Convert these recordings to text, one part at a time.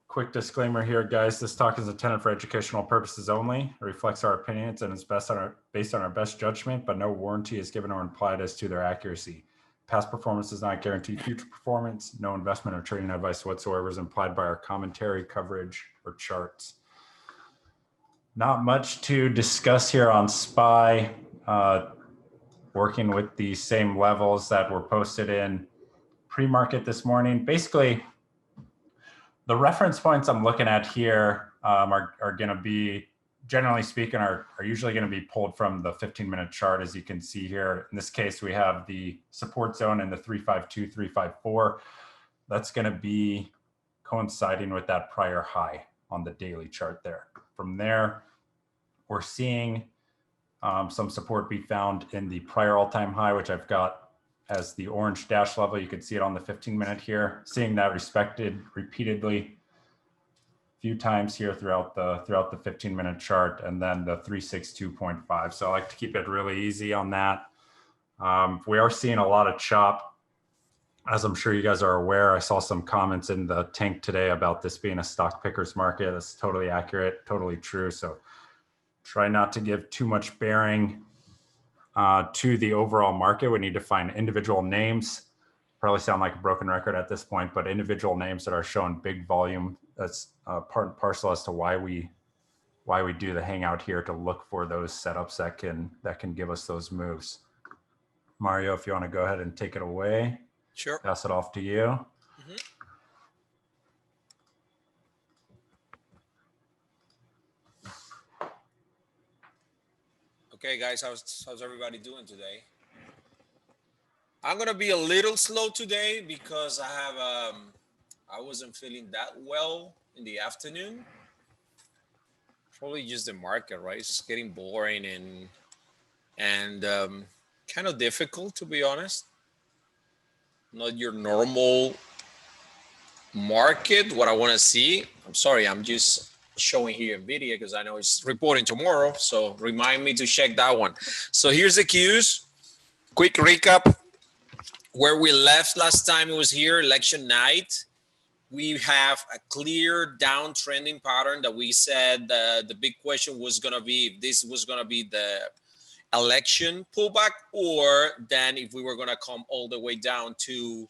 Quick disclaimer here, guys. This talk is intended for educational purposes only. It reflects our opinions and is based on our best judgment, but no warranty is given or implied as to their accuracy. Past performance does not guarantee future performance. No investment or trading advice whatsoever is implied by our commentary, coverage, or charts. Not much to discuss here on SPY. Working with the same levels that were posted in pre-market this morning. Basically, the reference points I'm looking at here are going to be, generally speaking, are usually going to be pulled from the 15-minute chart, as you can see here. In this case, we have the support zone in the 352, 354. That's going to be coinciding with that prior high on the daily chart there. From there, we're seeing some support be found in the prior all-time high, which I've got as the orange dash level. You can see it on the 15-minute here, seeing that respected repeatedly a few times here throughout the 15-minute chart, and then the 362.5. So I like to keep it really easy on that. We are seeing a lot of chop, as I'm sure you guys are aware. I saw some comments in the tank today about this being a stock pickers market. That's totally accurate, totally true. So try not to give too much bearing to the overall market. We need to find individual names. Probably sound like a broken record at this point, but individual names that are showing big volume. That's part and parcel as to why we do the hangout here, to look for those setups that can give us those moves. Mario, if you want to go ahead and take it away. Sure. Pass it off to you. Okay, guys, how's everybody doing today? I'm gonna be a little slow today because I wasn't feeling that well in the afternoon. Probably just the market, right? It's getting boring and kind of difficult, to be honest. Not your normal market, what I want to see. I'm sorry, I'm just showing here NVIDIA because I know it's reporting tomorrow, so remind me to check that one. So here's the cues. Quick recap. Where we left last time, it was here, election night. We have a clear downtrending pattern that we said the big question was going to be if this was going to be the election pullback, or then if we were going to come all the way down to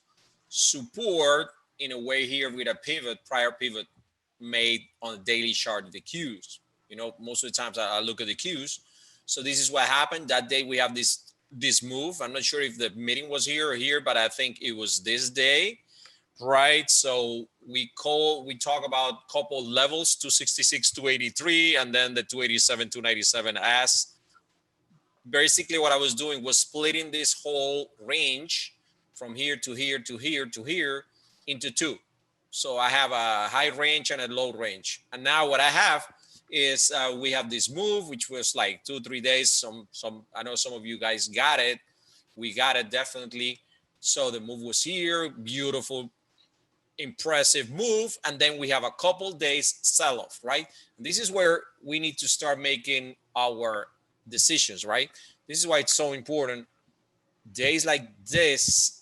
support in a way here with a pivot, prior pivot made on the daily chart of the cues. You know, most of the times I look at the cues. So this is what happened that day. We have this move. I'm not sure if the meeting was here or here, but I think it was this day, right? So we talk about a couple levels, 266, 283, and then the 287, 297 as. Basically what I was doing was splitting this whole range from here to here to here to here into two. So I have a high range and a low range. And now what I have is we have this move, which was like 2-3 days. I know some of you guys got it. We got it definitely. So the move was here, beautiful, impressive move. And then we have a couple days sell-off, right? And this is where we need to start making our decisions, right? This is why it's so important. Days like this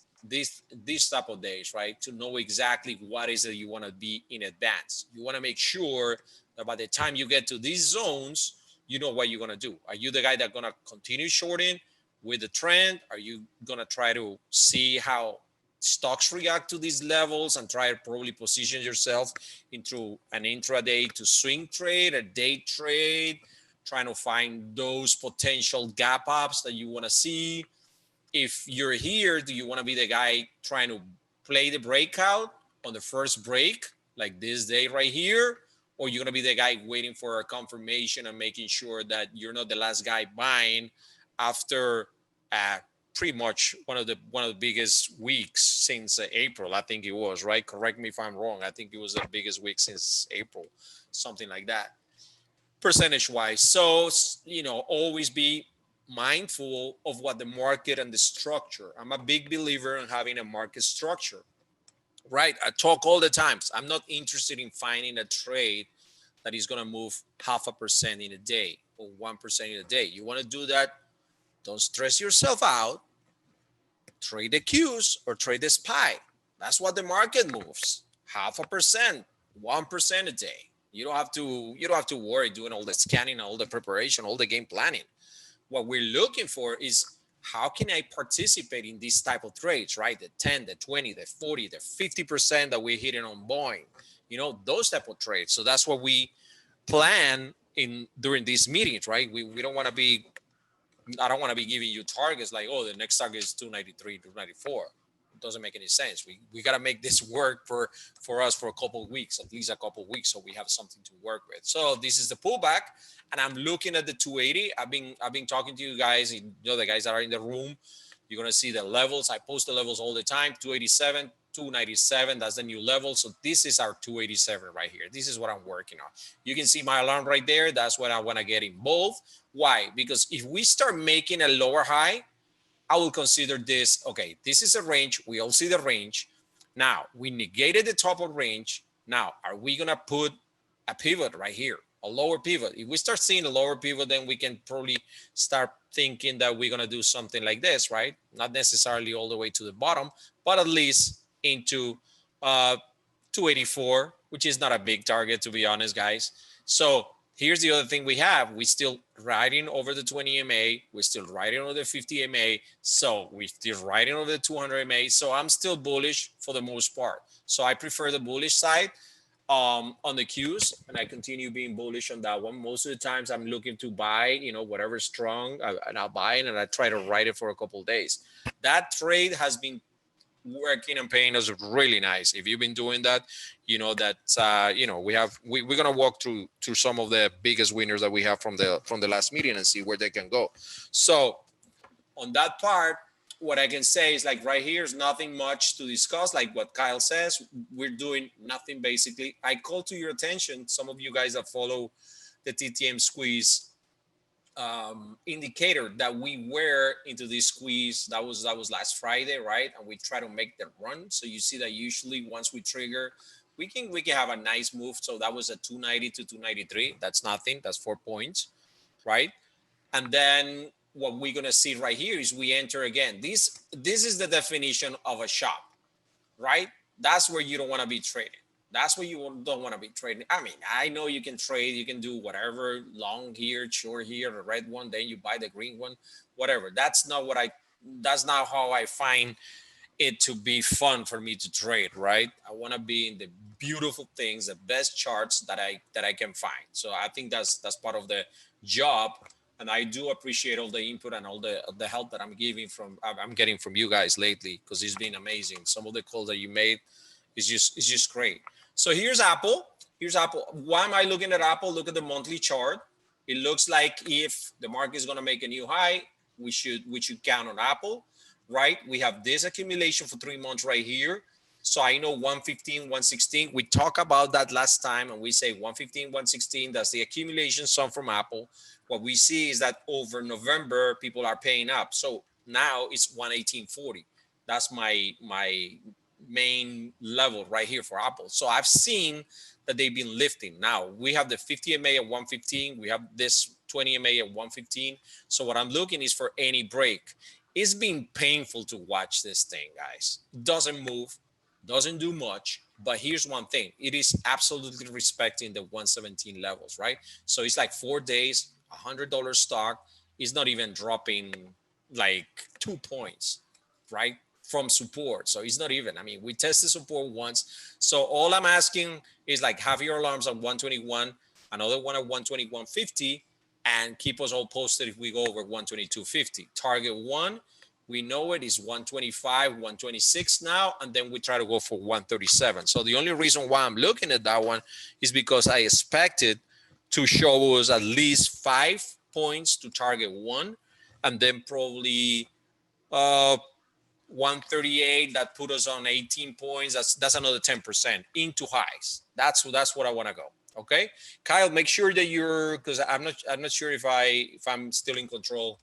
type of days, right? To know exactly what is it you want to be in advance. You want to make sure that by the time you get to these zones, you know what you're going to do. Are you the guy that's going to continue shorting with the trend? Are you going to try to see how stocks react to these levels and try to probably position yourself into an intraday to swing trade, a day trade, trying to find those potential gap ups that you want to see? If you're here, do you want to be the guy trying to play the breakout on the first break, like this day right here? Or you're going to be the guy waiting for a confirmation and making sure that you're not the last guy buying after pretty much one of the biggest weeks since April, I think it was, right? Correct me if I'm wrong. I think it was the biggest week since April, something like that, percentage-wise. So, you know, always be mindful of what the market and the structure. I'm a big believer in having a market structure, right? I talk all the times. I'm not interested in finding a trade that is going to move 0.5% in a day or 1% in a day. You want to do that, don't stress yourself out. Trade the cues or trade the SPY. That's what the market moves. 0.5%, 1% a day. You don't have to worry doing all the scanning, all the preparation, all the game planning. What we're looking for is how can I participate in these type of trades, right? The 10, the 20, the 40, the 50% that we're hitting on Boeing, those type of trades. So that's what we plan in during these meetings, right? We don't want to be, I don't want to be giving you targets like, oh, the next target is 293, 294. It doesn't make any sense. We got to make this work for us for a couple of weeks, at least a couple of weeks, so we have something to work with. So this is the pullback, and I'm looking at the 280. I've been talking to you guys, the guys that are in the room. You're gonna see the levels. I post the levels all the time. 287, 297. That's the new level. So this is our 287 right here. This is what I'm working on. You can see my alarm right there. That's what I want to get involved. Why? Because if we start making a lower high, I will consider this, okay, this is a range. We all see the range. Now, we negated the top of range. Now, are we going to put a pivot right here, a lower pivot? If we start seeing a lower pivot, then we can probably start thinking that we're going to do something like this, right? Not necessarily all the way to the bottom, but at least into 284, which is not a big target, to be honest, guys. So here's the other thing we have. We're still riding over the 20 MA. We're still riding over the 50 MA. So we're still riding over the 200 MA. So I'm still bullish for the most part. So I prefer the bullish side on the Qs, and I continue being bullish on that one. Most of the times I'm looking to buy, whatever's strong, and I'll buy it, and I try to ride it for a couple of days. That trade has been working and paying us really nice. If you've been doing that, you know that we're gonna walk through some of the biggest winners that we have from the last meeting and see where they can go. So on that part, what I can say is like right here is nothing much to discuss. Like what Kyle says, we're doing nothing basically. I call to your attention, some of you guys that follow the TTM squeeze indicator, that we were into this squeeze. That was last Friday, right? And we try to make the run. So you see that usually once we trigger, we can have a nice move. So that was a 290 to 293. That's nothing. That's 4 points, right? And then what we're gonna see right here is we enter again. This is the definition of a shop, right? That's where you don't want to be trading. That's where you don't want to be trading. I mean, I know you can trade, you can do whatever, long here, short here, the red one, then you buy the green one, whatever. That's not how I find it to be fun for me to trade, right? I want to be in the beautiful things, the best charts that I can find. So I think that's part of the job. And I do appreciate all the input and all the help that I'm getting from you guys lately, because it's been amazing. Some of the calls that you made is just great. So here's Apple. Why am I looking at Apple? Look at the monthly chart. It looks like if the market is going to make a new high, we should count on Apple, right? We have this accumulation for 3 months right here. So I know 115, 116. We talked about that last time, and we say 115, 116. That's the accumulation sum from Apple. What we see is that over November, people are paying up. So now it's 118.40. That's my main level right here for Apple. So I've seen that they've been lifting. Now we have the 50 MA at 115. We have this 20 MA at 115. So what I'm looking is for any break. It's been painful to watch this thing, guys. It doesn't move, doesn't do much. But here's one thing. It is absolutely respecting the 117 levels, right? So it's like 4 days, $100 stock is not even dropping like 2 points, right? From support. So it's not even, I mean, we tested support once. So all I'm asking is like have your alarms at 121, another one at 121.50, and keep us all posted if we go over 122.50. Target one, we know it is 125, 126 now, and then we try to go for 137. So the only reason why I'm looking at that one is because I expected to show us at least 5 points to target one, and then probably 138, that put us on 18 points. That's another 10% into highs. That's what I want to go. Okay, Kyle, make sure that you're, because I'm not sure if I'm still in control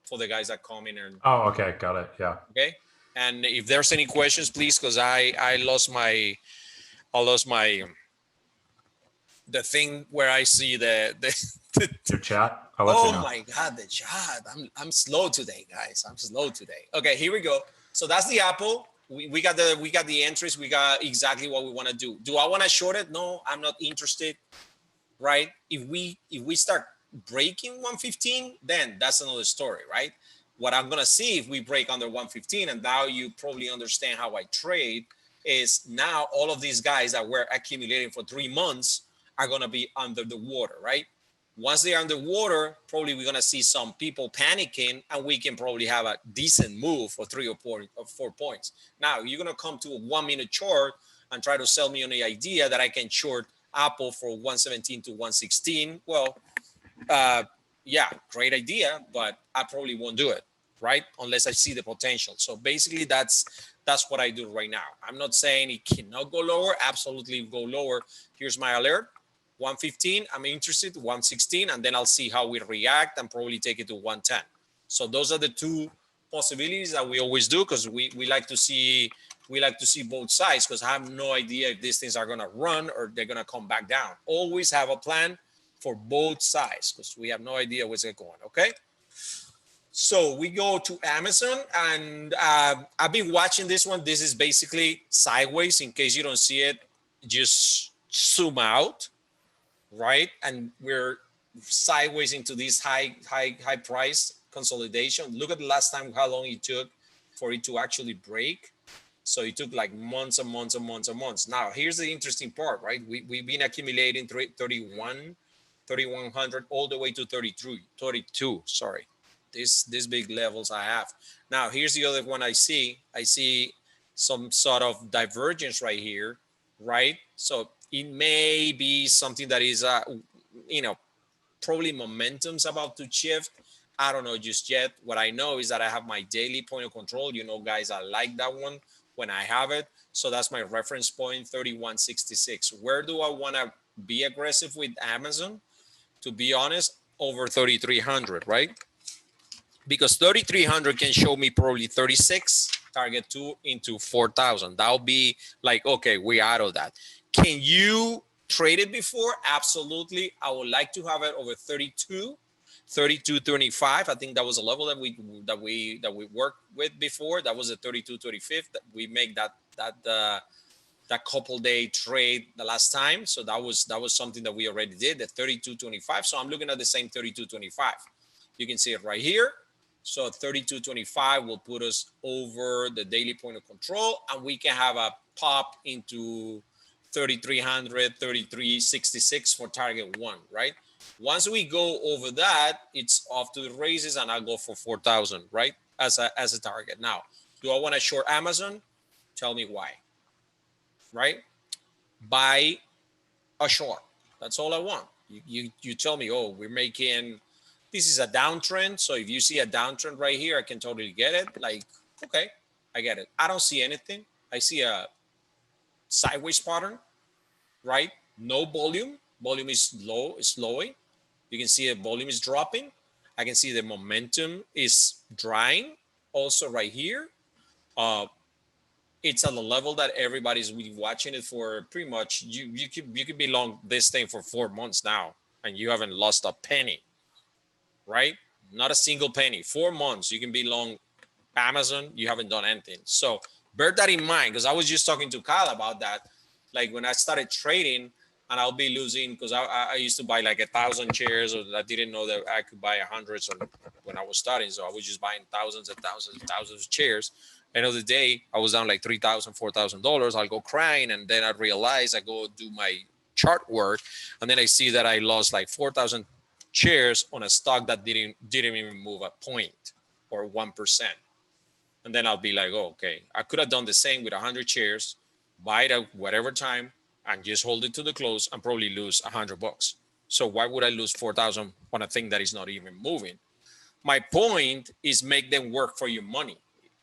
for the guys that come in and. Oh, okay, got it. Yeah. Okay, and if there's any questions, please, because I lost my the thing where I see the Your chat. I'll let you know. Oh my God, the chat. I'm slow today, guys. I'm slow today. Okay, here we go. So that's the Apple. we got the entries. We got exactly what we want to do. Do I want to short it? No, I'm not interested. Right? If we start breaking 115, then that's another story, right? What I'm gonna see if we break under 115, and now you probably understand how I trade, is now all of these guys that were accumulating for 3 months are gonna be under the water, right? Once they're underwater, probably we're gonna see some people panicking, and we can probably have a decent move for 3 or 4 points. Now you're gonna come to a 1 minute chart and try to sell me on the idea that I can short Apple for 117 to 116. Well, yeah, great idea, but I probably won't do it, right? Unless I see the potential. So basically that's what I do right now. I'm not saying it cannot go lower, absolutely go lower. Here's my alert, 115, I'm interested, 116, and then I'll see how we react and probably take it to 110. So those are the two possibilities that we always do, because we like to see both sides, because I have no idea if these things are going to run or they're going to come back down. Always have a plan for both sides, because we have no idea what's going. Okay, so we go to Amazon, and I've been watching this one. This is basically sideways. In case you don't see it, just zoom out, right? And we're sideways into this high price consolidation. Look at the last time, how long it took for it to actually break. So it took like months and months and months and months. Now, here's the interesting part, right? We've been accumulating 3,100 all the way to 32, sorry. These big levels I have. Now, here's the other one I see. I see some sort of divergence right here, right? So it may be something that is, probably momentum's about to shift. I don't know just yet. What I know is that I have my daily point of control. You know, guys, I like that one when I have it. So that's my reference point, 3166. Where do I want to be aggressive with Amazon? To be honest, over 3,300, right? Because 3,300 can show me probably 36, target 2 into 4,000. That'll be like, okay, we're out of that. Can you trade it before? Absolutely. I would like to have it over 32.25. I think that was a level that we worked with before. That was a 32.25 that we make that couple day trade the last time. So that was something that we already did, the 32.25. So I'm looking at the same 32.25. You can see it right here. So 32.25 will put us over the daily point of control, and we can have a pop into 3,300, 33.66 for target 1, right? Once we go over that, it's off to the races, and I'll go for 4,000, right? As a target. Now, do I want to short Amazon? Tell me why, right? Buy a short. That's all I want. You tell me, oh, we're making, this is a downtrend. So if you see a downtrend right here, I can totally get it. Like, okay, I get it. I don't see anything. I see a sideways pattern, right? No volume. Volume is low, it's slowing. You can see the volume is dropping. I can see the momentum is drying also right here. It's at the level that everybody's watching it for. Pretty much you could be long this thing for 4 months now, and you haven't lost a penny, right? Not a single penny. 4 months you can be long Amazon, you haven't done anything. So bear that in mind, because I was just talking to Kyle about that. Like when I started trading, and I'll be losing, because I used to buy like 1,000 shares, or I didn't know that I could buy 100 when I was starting. So I was just buying thousands and thousands and thousands of shares. End of the day, I was down like $3,000, $4,000. I'll go crying, and then I realize, I go do my chart work, and then I see that I lost like 4,000 shares on a stock that didn't even move a point or 1%. And then I'll be like, oh, okay, I could have done the same with 100 shares, buy it at whatever time, and just hold it to the close and probably lose $100. So why would I lose 4,000 on a thing that is not even moving? My point is, make them work for your money,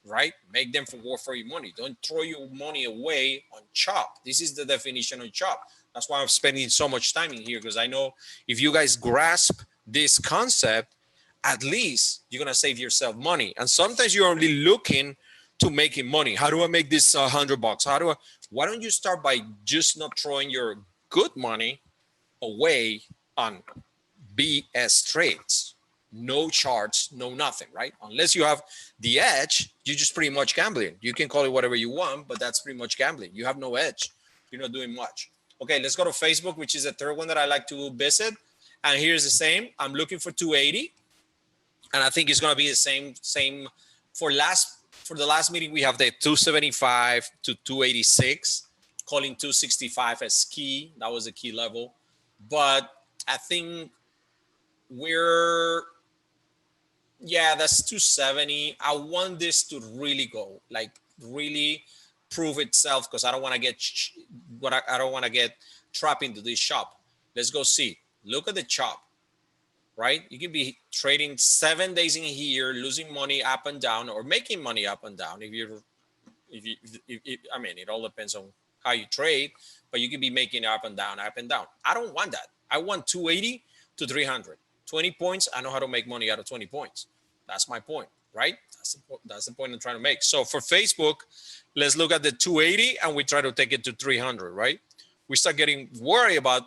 right? Make them work for your money. Don't throw your money away on chop. This is the definition of chop. That's why I'm spending so much time in here, because I know if you guys grasp this concept, at least you're going to save yourself money. And sometimes you're only looking to making money. How do I make this $100? Why don't you start by just not throwing your good money away on BS trades? no charts, no nothing, right? Unless you have the edge, you're just pretty much gambling. You can call it whatever you want, but that's pretty much gambling. You have no edge. You're not doing much. Okay, let's go to Facebook, which is the third one that I like to visit. And here's the same. I'm looking for 280. And I think it's going to be the same for the last meeting. We have the 275 to 286, calling 265 as key. That was a key level. But I think that's 270. I want this to really go, like really prove itself, because I don't want to get I don't want to get trapped into this shop. Let's go see. Look at the chop, right? You can be trading 7 days in here, losing money up and down, or making money up and down. I mean, it all depends on how you trade, but you can be making up and down, up and down. I don't want that. I want 280 to 300. 20 points. I know how to make money out of 20 points. That's my point, right? That's the point I'm trying to make. So for Facebook, let's look at the 280 and we try to take it to 300, right? We start getting worried about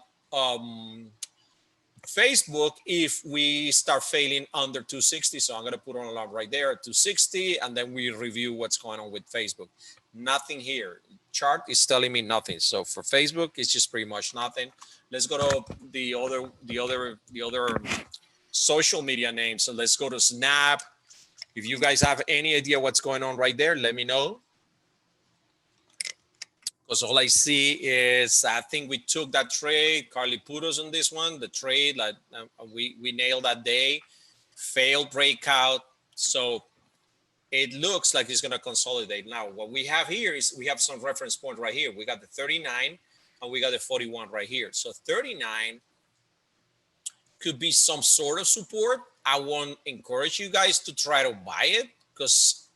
Facebook if we start failing under 260. So I'm going to put on alarm right there at 260, and then we review what's going on with Facebook. Nothing here. Chart is telling me nothing. So for Facebook, it's just pretty much nothing. Let's go to the other social media names. So let's go to Snap. If you guys have any idea what's going on right there, let me know. Because all I see is, I think we took that trade. Carly put us on this one, the trade, like we nailed that day, failed breakout. So it looks like it's going to consolidate. Now, what we have here is we have some reference point right here. We got the 39 and we got the 41 right here. So 39 could be some sort of support. I won't encourage you guys to try to buy it, because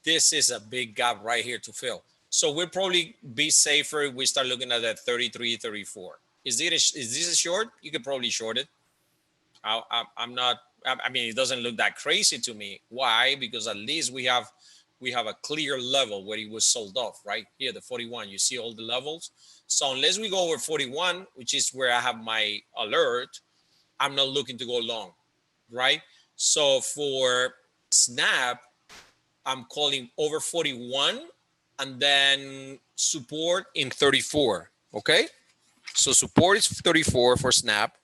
this is a big gap right here to fill. So we'll probably be safer if we start looking at that 33, 34. Is this a short? You could probably short it. I'm not, I mean, it doesn't look that crazy to me. Why? Because at least we have a clear level where it was sold off, right? Here, the 41, you see all the levels. So unless we go over 41, which is where I have my alert, I'm not looking to go long, right? So for Snap, I'm calling over 41 and then support in 34, okay? So support is 34 for Snap.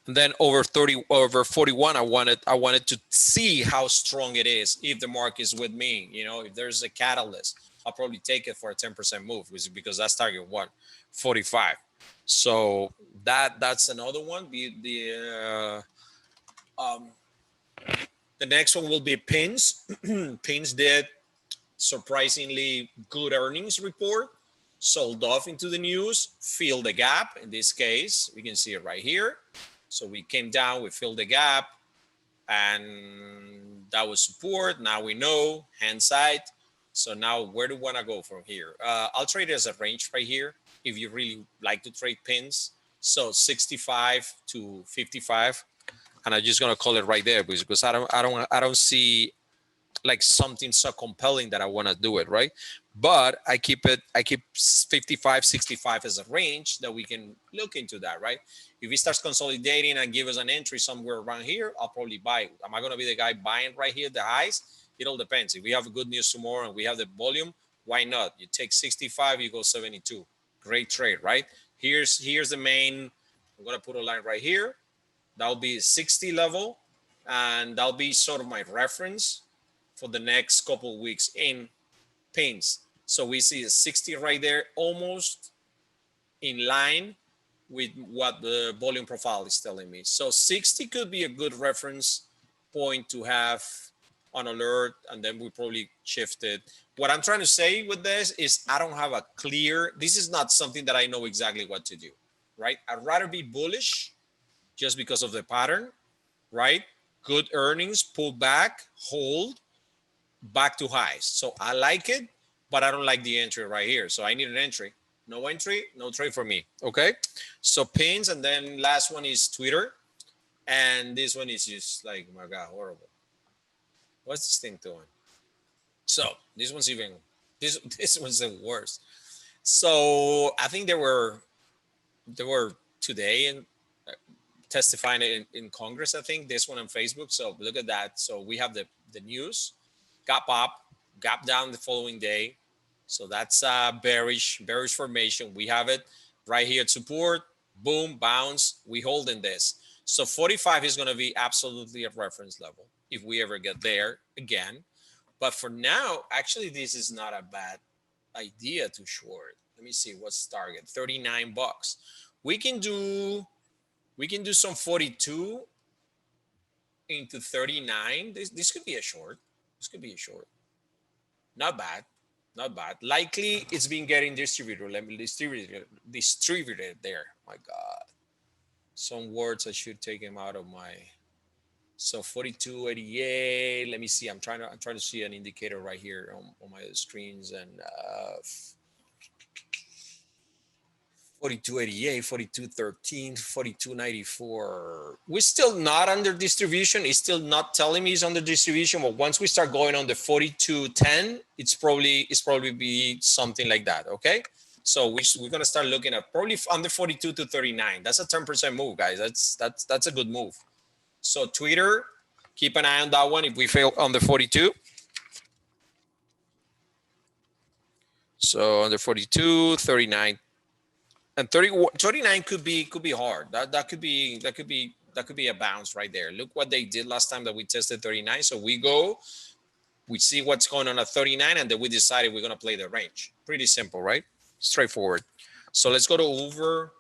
And then over 41, I wanted to see how strong it is. If the market is with me, you know, if there's a catalyst, I'll probably take it for a 10% move, because that's target 45. So that's another one. The next one will be Pins. Pins did surprisingly good earnings report, sold off into the news, filled the gap. In this case, we can see it right here. So we came down, we filled the gap, and that was support. Now we know, hand side. So now where do we want to go from here? I'll trade it as a range right here if you really like to trade pins. So 65 to 55. And I'm just gonna call it right there, because I don't see like something so compelling that I want to do it, right? But I keep 55, 65 as a range that we can look into that, right? If it starts consolidating and give us an entry somewhere around here, I'll probably buy. Am I going to be the guy buying right here, the highs? It all depends. If we have good news tomorrow and we have the volume, why not? You take 65, you go 72. Great trade, right? Here's the main. I'm going to put a line right here. That'll be 60 level, and that'll be sort of my reference for the next couple of weeks in pins. So we see a 60 right there, almost in line with what the volume profile is telling me. So 60 could be a good reference point to have on alert, and then we probably shift it. What I'm trying to say with this is I don't have a clear, this is not something that I know exactly what to do, right? I'd rather be bullish just because of the pattern, right? Good earnings, pull back, hold, back to highs. So I like it, but I don't like the entry right here. So I need an entry. No entry, no trade for me. Okay. So pins, and then last one is Twitter. And this one is just like, oh my God, horrible. What's this thing doing? So this one's even, this one's the worst. So I think there were today, and testifying in Congress, I think, this one on Facebook. So look at that. So we have the news, gap up, gap down the following day. So that's bearish formation. We have it right here at support, boom, bounce. We hold in this. So 45 is going to be absolutely a reference level if we ever get there again. But for now, actually, this is not a bad idea to short. Let me see what's target. 39 bucks. We can do some 42 into 39. This could be a short. This could be a short. Not bad. Not bad. Likely it's been getting distributed. Let me distributed there. My God. Some words I should take them out of my. So 42.88. Let me see. I'm trying to see an indicator right here on my screens, and 42.88, 42.13, 42.94. We're still not under distribution. It's still not telling me it's under distribution. But once we start going on the 42.10, it's probably be something like that. Okay. So we're gonna start looking at probably under 42 to 39. That's a 10% move, guys. That's a good move. So Twitter, keep an eye on that one if we fail on the 42. So under 42, 39. And 39 could be hard. That could be a bounce right there. Look what they did last time that we tested 39. So we see what's going on at 39, and then we decided we're gonna play the range. Pretty simple, right? Straightforward. So let's go to over.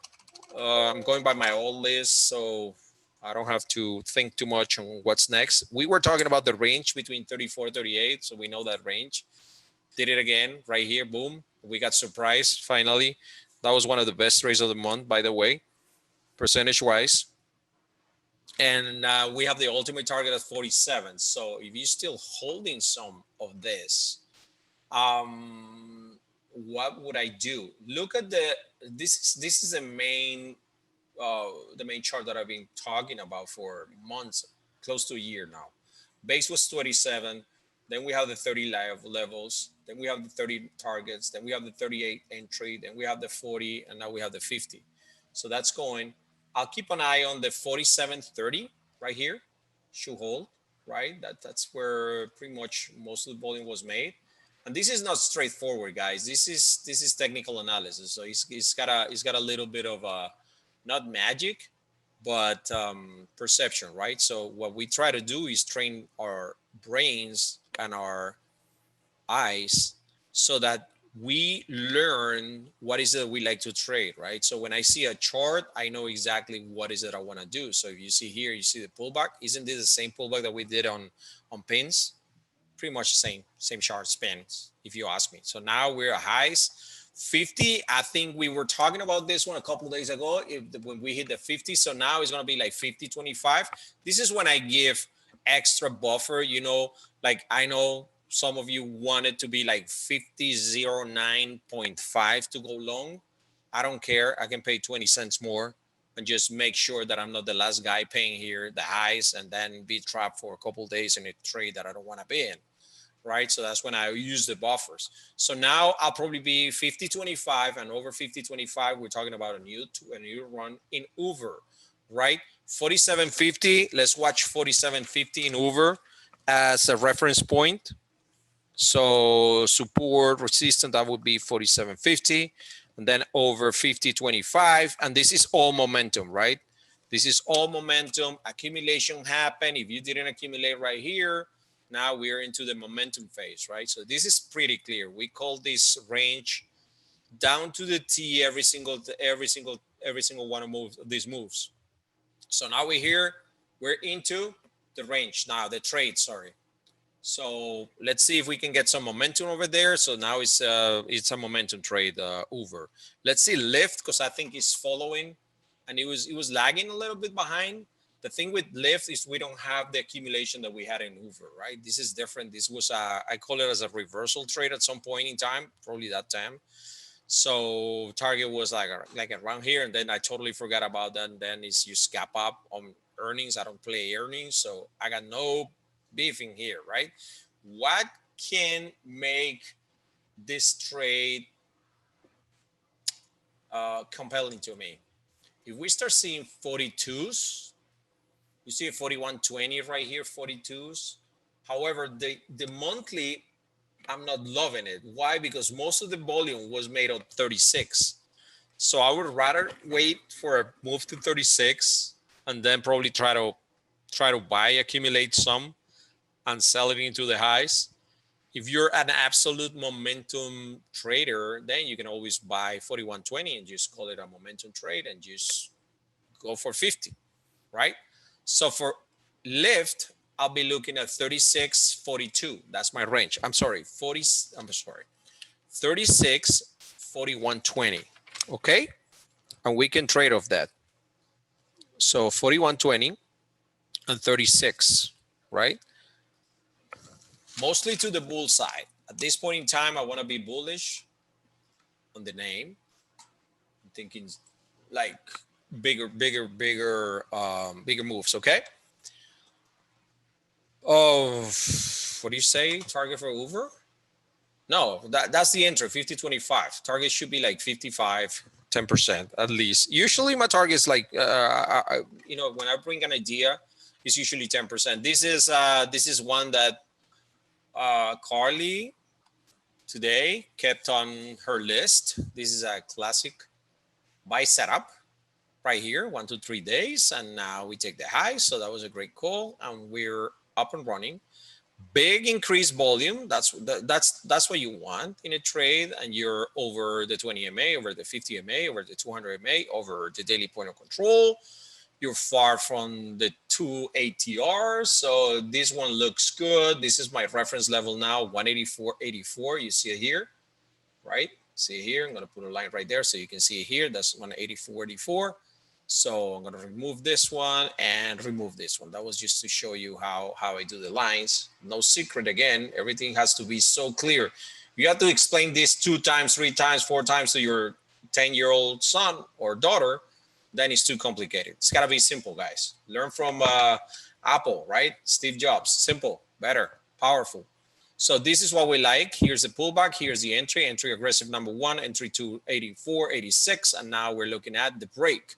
I'm going by my old list, so I don't have to think too much on what's next. We were talking about the range between 34 and 38, so we know that range. Did it again right here. Boom. We got surprised finally. That was one of the best trades of the month, by the way, percentage-wise. And we have the ultimate target at 47. So if you're still holding some of this, what would I do? Look at this is the main chart that I've been talking about for months, close to a year now. Base was 27. Then we have the 30 levels. Then we have the 30 targets. Then we have the 38 entry. Then we have the 40, and now we have the 50. So that's going. I'll keep an eye on the 47.30 right here. Should hold, right? That's where pretty much most of the volume was made. And this is not straightforward, guys. This is technical analysis. So it's got a little bit of a, not magic, but perception, right? So what we try to do is train our brains and our eyes so that we learn what is it we like to trade, right? So when I see a chart, I know exactly what is it I want to do. So if you see here, you see the pullback. Isn't this the same pullback that we did on pins? Pretty much the same chart spins, if you ask me. So now we're at highs. 50, I think we were talking about this one a couple of days ago when we hit the 50. So now it's going to be like 50.25. This is when I give extra buffer, you know, like I know some of you want it to be like 50.09.5 to go long. I don't care. I can pay 20 cents more and just make sure that I'm not the last guy paying here the highs and then be trapped for a couple of days in a trade that I don't want to be in. Right. So that's when I use the buffers. So now I'll probably be 50.25 and over 50.25. We're talking about a new run in Uber, right? 47.50. Let's watch 47.50 in Uber as a reference point. So support resistance, that would be 47.50, and then over 50.25. And this is all momentum, right? This is all momentum. Accumulation happened. If you didn't accumulate right here, now we're into the momentum phase, right? So this is pretty clear. We call this range down to the T every single one of these moves. So now we're here. We're into the range now, the trade, sorry. So let's see if we can get some momentum over there. So now it's a momentum trade over. Let's see LYFT, because I think it's following, and it was lagging a little bit behind. The thing with LYFT is we don't have the accumulation that we had in Uber, right? This is different. This was I call it as a reversal trade at some point in time, probably that time. So target was like around here, and then I totally forgot about that. And then it's you scap up on earnings. I don't play earnings, so I got no beefing here, right? What can make this trade compelling to me? If we start seeing 42s, you see a 4120 right here, 42s. However, the monthly, I'm not loving it. Why? Because most of the volume was made on 36. So I would rather wait for a move to 36 and then probably try to buy, accumulate some and sell it into the highs. If you're an absolute momentum trader, then you can always buy 4120 and just call it a momentum trade and just go for 50, right? So for lift, I'll be looking at 36.42. That's my range. I'm sorry, 36, 41.20. Okay, and we can trade off that. So 41.20 and 36, right? Mostly to the bull side. At this point in time, I want to be bullish on the name. I'm thinking like bigger moves. Okay. Oh, what do you say? Target for Uber? No, that's the entry, 50.25. Target should be like 55, 10% at least. Usually my target is like, you know, when I bring an idea, it's usually 10%. This is one that Carly today kept on her list. This is a classic buy setup right here, 1 to 3 days, and now we take the high. So that was a great call, and we're up and running. Big increased volume. That's what you want in a trade, and you're over the 20 MA, over the 50 MA, over the 200 MA, over the daily point of control. You're far from the 2 ATR, so this one looks good. This is my reference level now, 184.84. You see it here, right? See it here. I'm going to put a line right there so you can see it here. That's 184.84. So I'm going to remove this one and remove this one. That was just to show you how I do the lines. No secret again. Everything has to be so clear. You have to explain this 2 times, 3 times, 4 times to your 10-year-old son or daughter. Then it's too complicated. It's got to be simple, guys. Learn from Apple, right? Steve Jobs. Simple, better, powerful. So this is what we like. Here's the pullback. Here's the entry. Entry aggressive number 1, entry to 84.86. And now we're looking at the break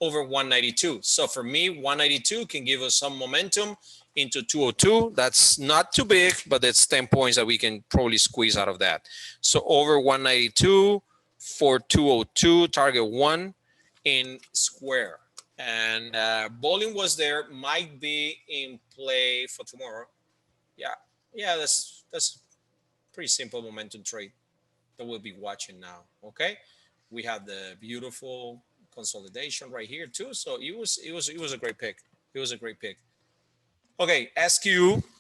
over 192. So for me, 192 can give us some momentum into 202. That's not too big, but that's 10 points that we can probably squeeze out of that. So over 192 for 202, target 1 in square. And volume was there, might be in play for tomorrow. Yeah, that's pretty simple momentum trade that we'll be watching now. Okay, we have the beautiful consolidation right here too. So it was a great pick. It was a great pick. Okay, SQ.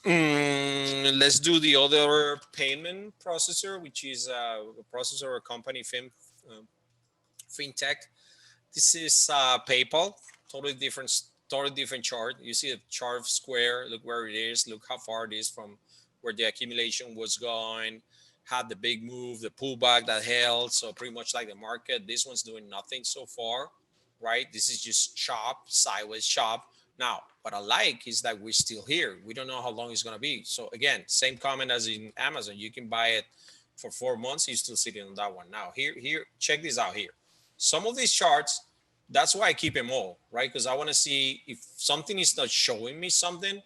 Let's do the other payment processor, which is a processor or company fintech. This is PayPal. Totally different chart. You see the chart of square. Look where it is. Look how far it is from where the accumulation was going. Had the big move, the pullback that held. So pretty much like the market. This one's doing nothing so far, right? This is just chop, sideways chop. Now, what I like is that we're still here. We don't know how long it's going to be. So again, same comment as in Amazon. You can buy it for 4 months. You're still sitting on that one. Now, here, check this out here. Some of these charts, that's why I keep them all, right? Because I want to see if something is not showing me something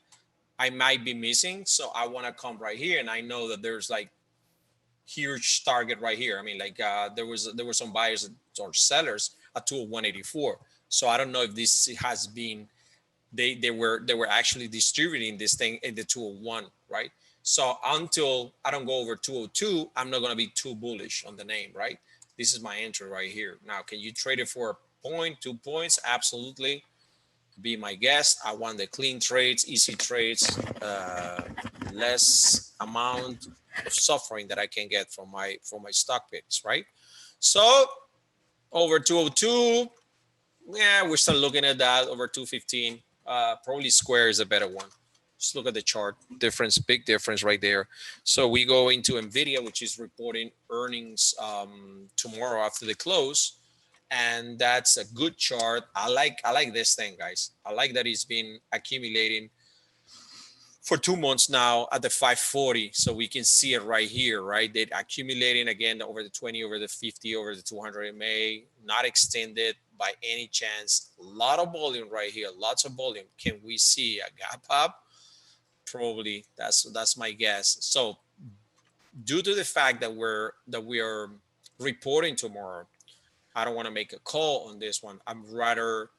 I might be missing. So I want to come right here, and I know that there's like huge target right here. I mean, like there were some buyers or sellers at 201.84. So I don't know if this has been they were actually distributing this thing in the 201, right? So until I don't go over 202, I'm not going to be too bullish on the name, right? This is my entry right here. Now, can you trade it for a point, 2 points? Absolutely. Be my guest. I want the clean trades, easy trades, less amount of suffering that I can get from my stock picks, right? So over 202, yeah, we're still looking at that. Over 215, probably square is a better one. Just look at the chart difference, big difference right there. So we go into Nvidia, which is reporting earnings tomorrow after the close. And that's a good chart. I like this thing, guys. I like that it's been accumulating for 2 months now at the 540. So we can see it right here, right? They're accumulating again over the 20, over the 50, over the 200 MA, not extended by any chance, a lot of volume right here, lots of volume. Can we see a gap up? Probably. That's my guess. So due to the fact that we are reporting tomorrow, I don't want to make a call on this one. I'm rather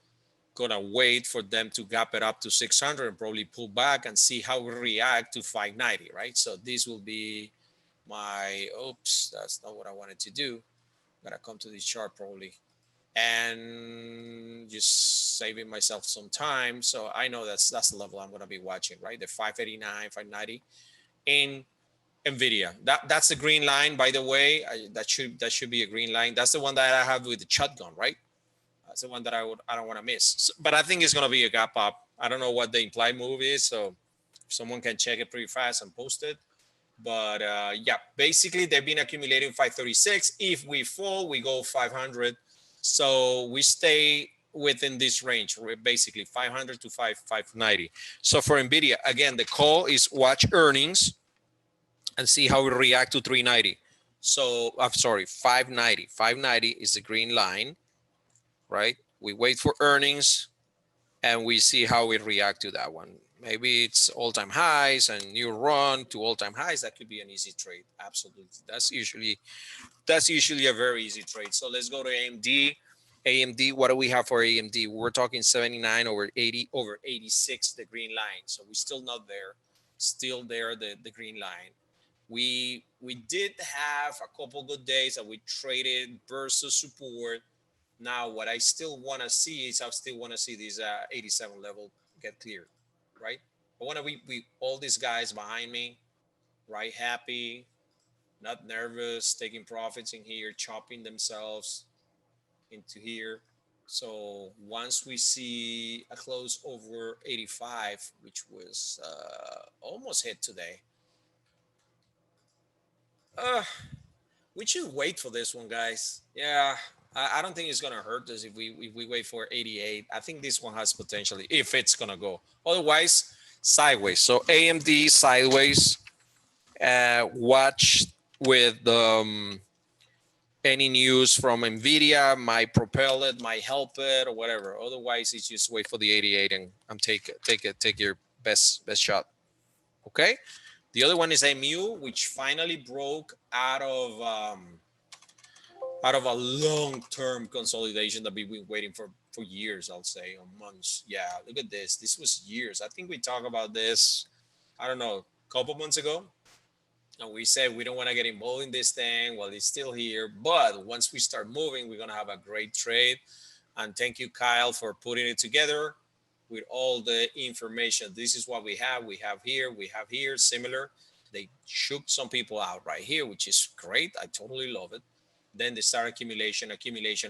gonna wait for them to gap it up to 600 and probably pull back and see how we react to 590, right? So this will be my, oops, that's not what I wanted to do. Gotta come to this chart probably and just saving myself some time. So I know that's the level I'm gonna be watching, right? The 589, 590 in Nvidia. That's the green line, by the way. That should be a green line. That's the one that I have with the shotgun, right? That's the one that I don't want to miss. So, but I think it's gonna be a gap up. I don't know what the implied move is, so someone can check it pretty fast and post it. But yeah, basically they've been accumulating 536. If we fall, we go 500. So we stay within this range, basically 500 to 590. So for Nvidia, again, the call is watch earnings and see how we react to 390. So I'm sorry, 590. 590 is the green line, right? We wait for earnings and we see how we react to that one. Maybe it's all-time highs and new run to all-time highs. That could be an easy trade. Absolutely. That's usually a very easy trade. So let's go to AMD. AMD, what do we have for AMD? We're talking 79 over 80 over 86, the green line. So we're still not there. Still there, the green line. We did have a couple good days that we traded versus support. Now, what I still want to see is I still want to see this 87 level get cleared, right? I want to be all these guys behind me, right? Happy, not nervous, taking profits in here, chopping themselves into here. So once we see a close over 85, which was almost hit today, we should wait for this one, guys. Yeah, I don't think it's gonna hurt us if we wait for 88. I think this one has potentially, if it's gonna go. Otherwise, sideways. So AMD sideways. Watch with any news from Nvidia might propel it, might help it, or whatever. Otherwise, it's just wait for the 88 and take your best shot. Okay. The other one is MU, which finally broke out of a long-term consolidation that we've been waiting for years, I'll say, or months. Yeah, look at this. This was years. I think we talked about this, I don't know, a couple months ago. And we said we don't want to get involved in this thing while it's still here. But once we start moving, we're going to have a great trade. And thank you, Kyle, for putting it together with all the information. This is what we have. We have here, similar. They shook some people out right here, which is great. I totally love it. Then they start accumulation,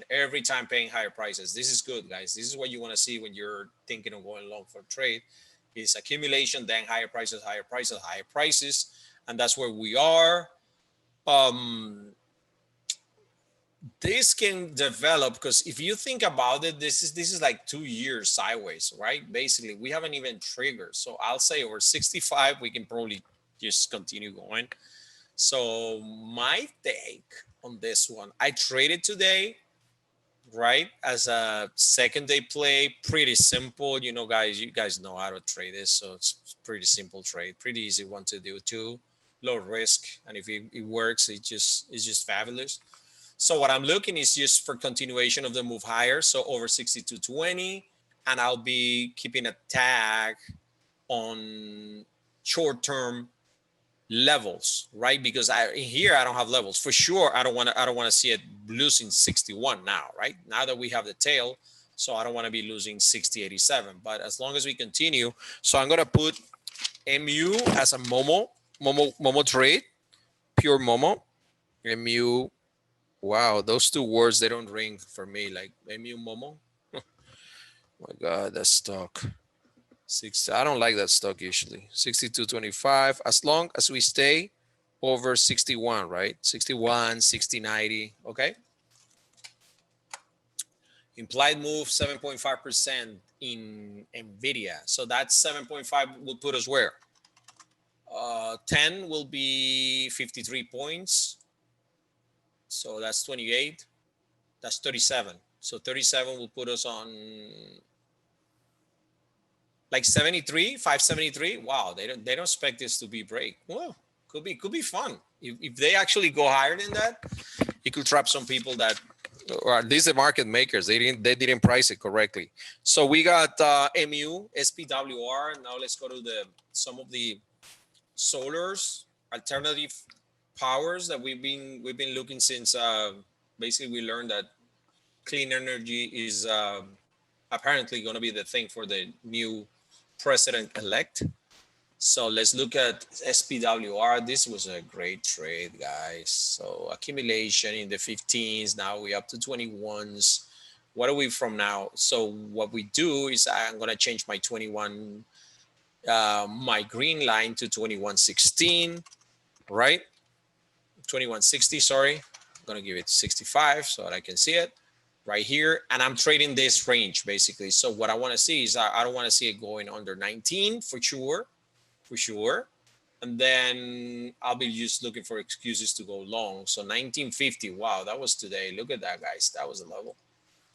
every time paying higher prices. This is good, guys. This is what you want to see when you're thinking of going long for trade. Is accumulation, then higher prices. And that's where we are. This can develop because if you think about it, this is like 2 years sideways, right? Basically, we haven't even triggered. So I'll say over 65, we can probably just continue going. So my take on this one, I traded today, right, as a second day play. Pretty simple, you know, guys. You guys know how to trade this, so it's pretty simple trade, pretty easy one to do too. Low risk, and if it works, it's just fabulous. So what I'm looking is just for continuation of the move higher, so over 62.20, and I'll be keeping a tag on short-term levels, right? Because here I don't have levels for sure. I don't want to see it losing 61 now, right? Now that we have the tail, so I don't want to be losing 60.87. But as long as we continue, so I'm gonna put MU as a Momo trade, pure Momo, MU. Wow, those two words, they don't ring for me, like MU Momo. My God, that stock. I don't like that stock usually. 62.25, as long as we stay over 61, right? 61, 60.90, okay? Implied move 7.5% in Nvidia. So that 7.5 will put us where? 10 will be 53 points. So that's 28. That's 37. So 37 will put us on like 73, 573. Wow, they don't expect this to be break. Well, could be fun. If they actually go higher than that, it could trap some people that, or at least the market makers, they didn't price it correctly. So we got MU, SPWR. Now let's go to some of the solars, alternative powers that we've been looking since basically we learned that clean energy is apparently going to be the thing for the new president-elect. So let's look at SPWR. This was a great trade, guys. So accumulation in the 15s. Now we're up to 21s. What are we from now? So what we do is I'm going to change my 21, my green line to 2116, right? 2160, sorry. I'm going to give it 65 so that I can see it right here. And I'm trading this range basically. So what I want to see is I don't want to see it going under 19 for sure. And then I'll be just looking for excuses to go long. So 1950, wow, that was today. Look at that, guys. That was the level.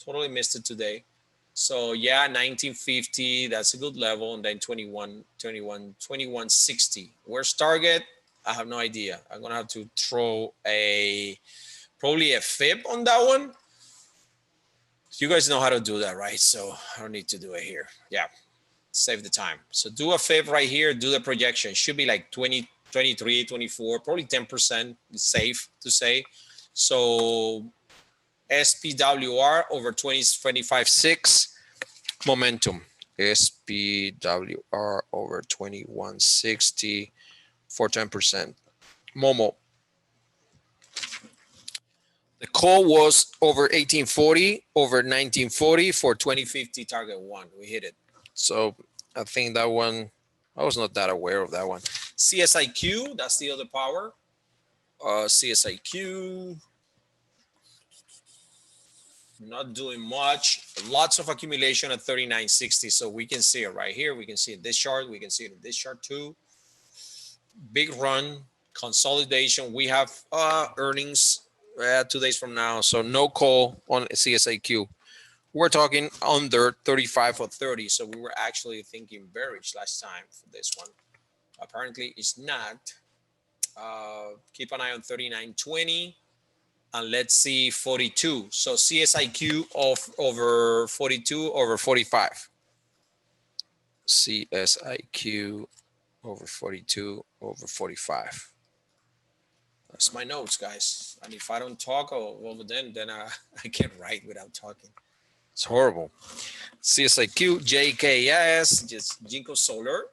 Totally missed it today. So yeah, 1950, that's a good level. And then 2160. Where's target? I have no idea. I'm gonna have to throw probably a fib on that one. You guys know how to do that, right? So I don't need to do it here. Yeah. Save the time. So do a fib right here, do the projection. Should be like 20, 23, 24, probably 10% is safe to say. So SPWR over 25.6 momentum. SPWR over 2160 for 10%. Momo. The call was over 1840, over 1940 for 2050 target one. We hit it. So I think that one, I was not that aware of that one. CSIQ, that's the other power. CSIQ, not doing much. Lots of accumulation at 39.60. So we can see it right here. We can see it in this chart. We can see it in this chart too. Big run, consolidation. We have earnings 2 days from now. So no call on CSIQ. We're talking under 35 or 30. So we were actually thinking bearish last time for this one. Apparently it's not. Keep an eye on 39.20 and let's see 42. So CSIQ of over 42 over 45. CSIQ over 42 over 45. That's my notes, guys. And if I don't talk, well, then I can't write without talking. It's horrible. CSIQ, JKS, just Jinko Solar.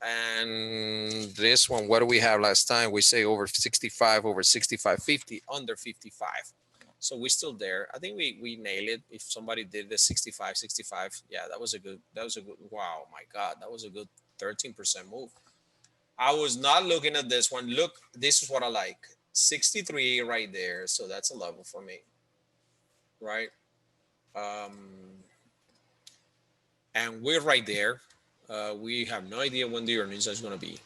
And this one, what do we have last time? We say over 65, over 65.50, under 55. So we're still there. I think we nailed it. If somebody did the 65, yeah, that was a good, wow, my God, that was a good 13% move. I was not looking at this one. Look, this is what I like. 63 right there. So that's a level for me, right? And we're right there. We have no idea when the earnings is going to be.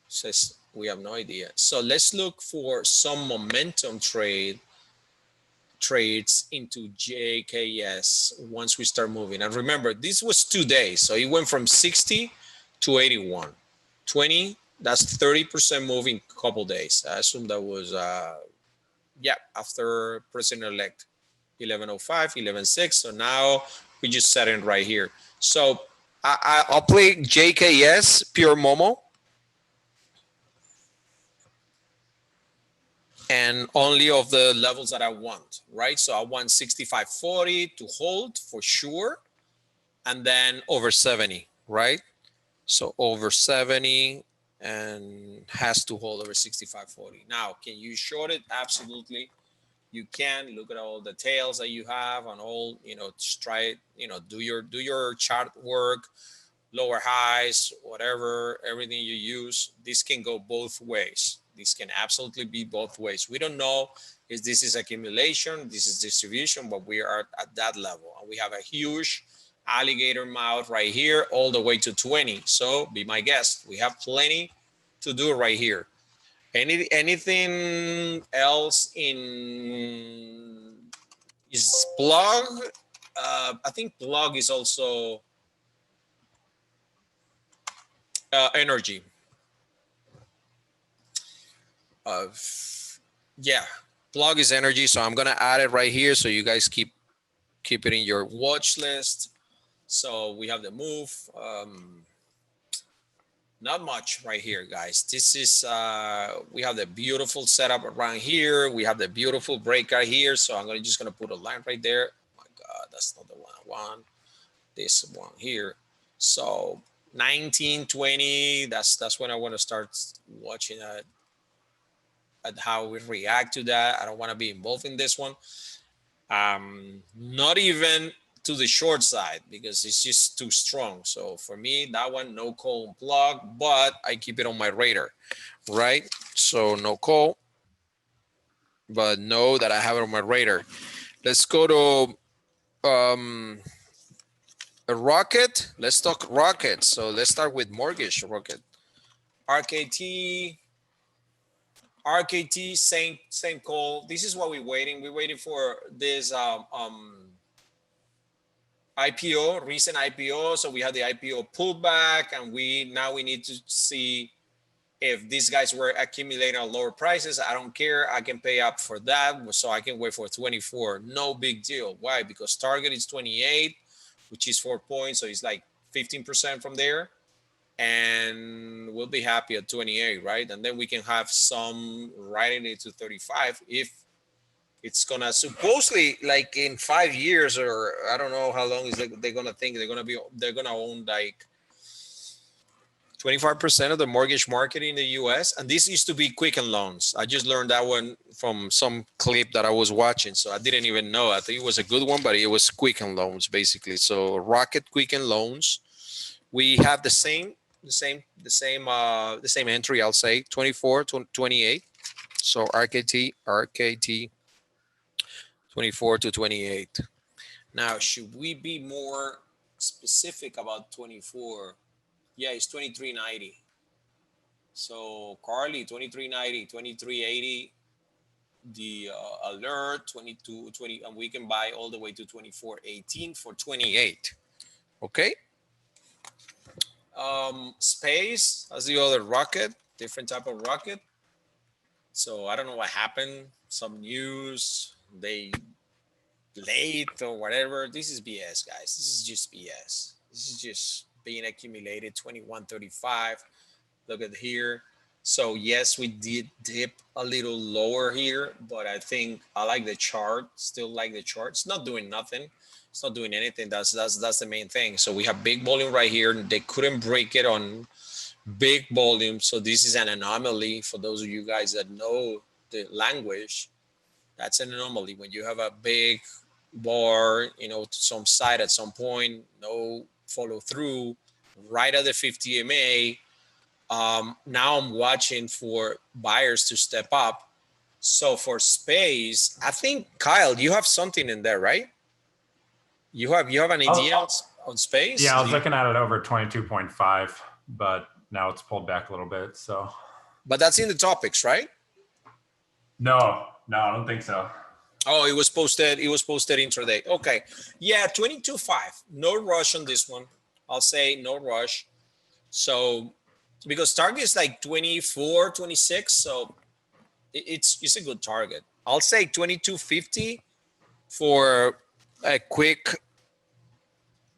Says we have no idea. So let's look for some momentum trades into JKS once we start moving. And remember, this was 2 days. So it went from 60 to 81. 20, that's 30% move in a couple days. I assume that was, yeah, after President-elect 1105, 11.6. So now we just set it right here. So I'll play JKS, pure Momo. And only of the levels that I want, right? So I want 65.40 to hold for sure. And then over 70, right? So over 70 and has to hold over 65.40. Now, can you short it? Absolutely. You can. Look at all the tails that you have on all, just try it, do your chart work, lower highs, whatever, everything you use. This can go both ways. This can absolutely be both ways. We don't know if this is accumulation, this is distribution, but we are at that level. And we have a huge alligator mouth right here all the way to 20. So be my guest. We have plenty to do right here. Anything else in Is plug, I think plug is also energy. Yeah, plug is energy. So I'm gonna add it right here so you guys keep it in your watch list. So we have the move. Not much right here, guys. This is we have the beautiful setup around here. We have the beautiful breakout here. So I'm just gonna put a line right there. Oh my God, that's not the one I want. This one here. So 1920. That's when I want to start watching at how we react to that. I don't want to be involved in this one. Not even to the short side because it's just too strong. So for me, that one, no call plug, but I keep it on my radar, right? So no call, but know that I have it on my radar. Let's go to a Rocket. Let's talk Rocket. So let's start with mortgage Rocket. RKT, same call. This is what we're waiting. We're waiting for this IPO, recent IPO. So we have the IPO pullback, and now we need to see if these guys were accumulating at lower prices. I don't care. I can pay up for that. So I can wait for 24. No big deal. Why? Because target is 28, which is 4 points. So it's like 15% from there. And we'll be happy at 28, right? And then we can have some riding it to 35 if it's gonna supposedly, like in 5 years, or I don't know how long is they're gonna think they're gonna own like 25% of the mortgage market in the US. And this used to be Quicken Loans. I just learned that one from some clip that I was watching. So I didn't even know. I think it was a good one, but it was Quicken Loans basically. So Rocket Quicken Loans. We have the same entry, I'll say 24 to 28. So RKT 24 to 28. Now, should we be more specific about 24? Yeah, it's 23.90. So Carly, 23.90, 23.80. The alert 22.20, and we can buy all the way to 24.18 for 28. Okay. Space as the other Rocket, different type of Rocket. So I don't know what happened. Some news, they late or whatever. This is BS, guys. This is just BS. This is just being accumulated. 21.35. Look at here. So yes, we did dip a little lower here, but I think I like the chart. Still like the chart. It's not doing nothing. It's not doing anything. That's the main thing. So we have big volume right here. They couldn't break it on big volume. So this is an anomaly for those of you guys that know the language. That's an anomaly when you have a big bar, to some side at some point, no follow through, right at the 50 MA. Now I'm watching for buyers to step up. So for space, I think Kyle, you have something in there, right? You have an idea on space? Yeah, I was looking at it over 22.5, but now it's pulled back a little bit. So, but that's in the topics, right? No, I don't think so. Oh, it was posted intraday. Okay. Yeah, 22.5. No rush on this one. I'll say no rush. So because target is like 24, 26. So it's a good target. I'll say 22.50 for a quick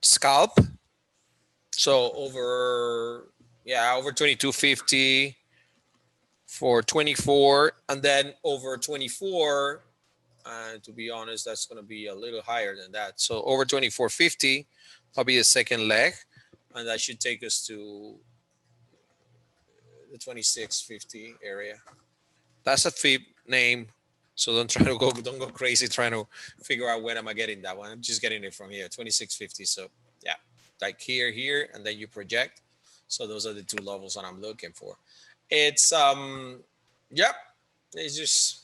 scalp. So over 22.50 for 24, and then over 24. And to be honest, that's going to be a little higher than that. So over 24.50, that'll be the second leg, and that should take us to the 26.50 area. That's a FIB name, so don't go crazy trying to figure out when am I getting that one. I'm just getting it from here, 26.50. So yeah, like here, and then you project. So those are the two levels that I'm looking for. It's it's just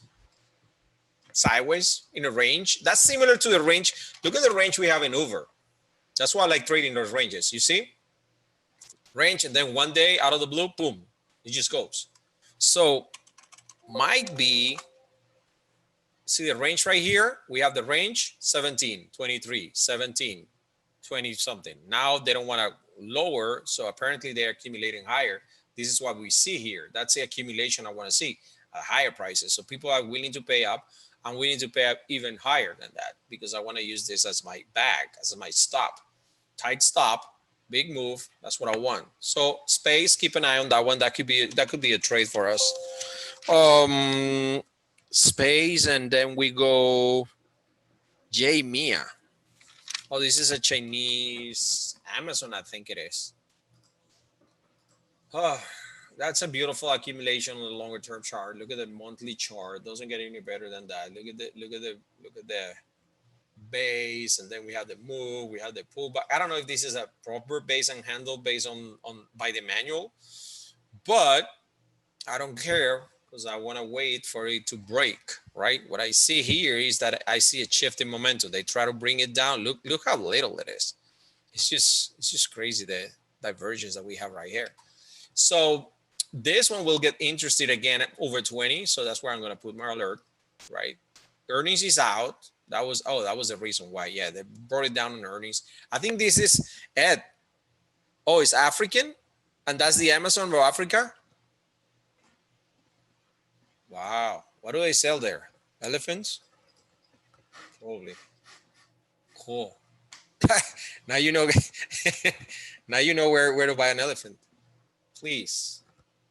sideways in a range. That's similar to the range. Look at the range we have in Uber. That's why I like trading those ranges. You see? Range, and then one day out of the blue, boom, it just goes. So might be see the range right here? We have the range 17, 23, 17, 20 something. Now they don't want to lower, so apparently they're accumulating higher. This is what we see here. That's the accumulation I want to see at higher prices. So people are willing to pay up. I'm willing to pay up even higher than that because I want to use this as my bag, as my stop. Tight stop, big move. That's what I want. So space, keep an eye on that one. That could be a trade for us. Space, and then we go JMIA. Oh, this is a Chinese Amazon, I think it is. Oh, that's a beautiful accumulation on the longer term chart. Look at the monthly chart. Doesn't get any better than that. Look at the base, and then we have the move, we have the pullback. I don't know if this is a proper base and handle based on by the manual, but I don't care because I want to wait for it to break, right? What I see here is that I see a shift in momentum. They try to bring it down. Look how little it is. It's just crazy, the divergence that we have right here. So this one will get interested again at over 20. So that's where I'm going to put my alert, right? Earnings is out. That was the reason why. Yeah, they brought it down on earnings. I think this is Ed. Oh, it's African, and that's the Amazon of Africa. Wow, what do they sell there? Elephants? Probably. Cool. Now you know. Now you know where to buy an elephant. Please,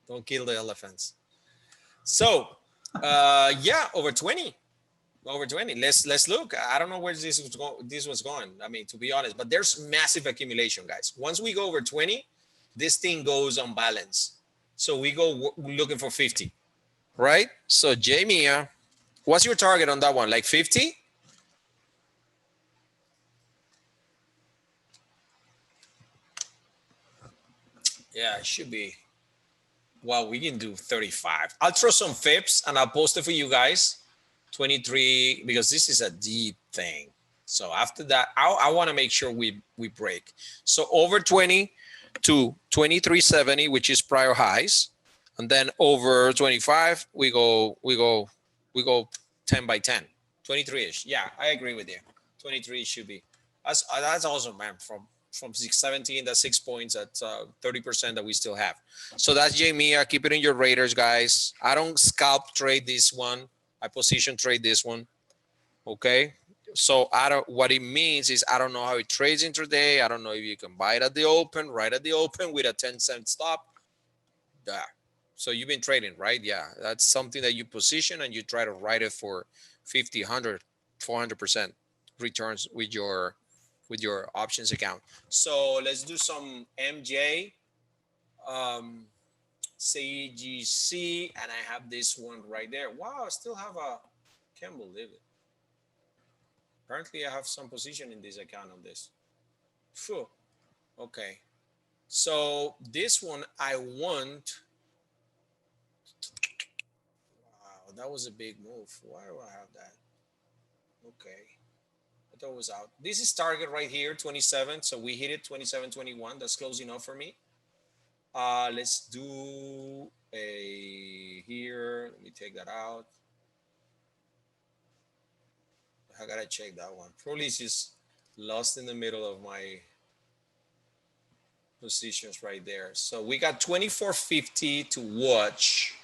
don't kill the elephants. So, yeah, over 20. Over 20. Let's look. I don't know where this was going. I mean, to be honest, but there's massive accumulation, guys. Once we go over 20, this thing goes on balance. So we go looking for 50, right? So JMIA, what's your target on that one? Like 50? Yeah, it should be. Well, we can do 35. I'll throw some FIPS and I'll post it for you guys. 23, because this is a deep thing. So after that, I want to make sure we break. So over 20 to 2370, which is prior highs, and then over 25, we go 10 by 10, 23ish. Yeah, I agree with you. 23 should be. That's awesome, man. From 617, that's 6 points at 30% that we still have. So that's JMIA. Keep it in your radars, guys. I don't scalp trade this one. I position trade this one. Okay. So what it means is I don't know how it trades intraday. I don't know if you can buy it at the open, right at the open with a 10-cent stop. Yeah. So you've been trading, right? Yeah. That's something that you position and you try to write it for 50, 100, 400% returns with your options account. So let's do some MJ. CGC, and I have this one right there. Wow, I still have a, can't believe it. Apparently I have some position in this account on this. Phew. Okay. So this one I want. Wow, that was a big move. Why do I have that? Okay. I thought it was out. This is target right here, 27. So we hit it, 27.21. That's close enough for me. Let's do a here. Let me take that out. I gotta check that one. Probably it's just lost in the middle of my positions right there. So we got 2450 to watch.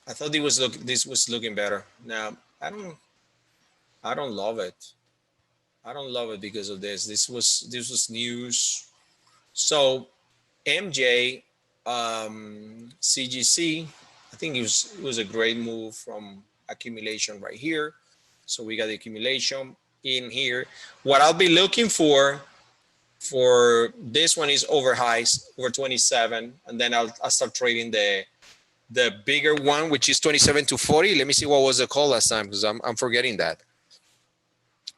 I thought this was looking better. Now I don't love it. I don't love it because of this. This was news. So MJ, CGC, I think it was a great move from accumulation right here. So we got the accumulation in here. What I'll be looking for this one is over highs, over 27, and then I'll start trading the bigger one, which is 27 to 40. Let me see what was the call last time because I'm forgetting that.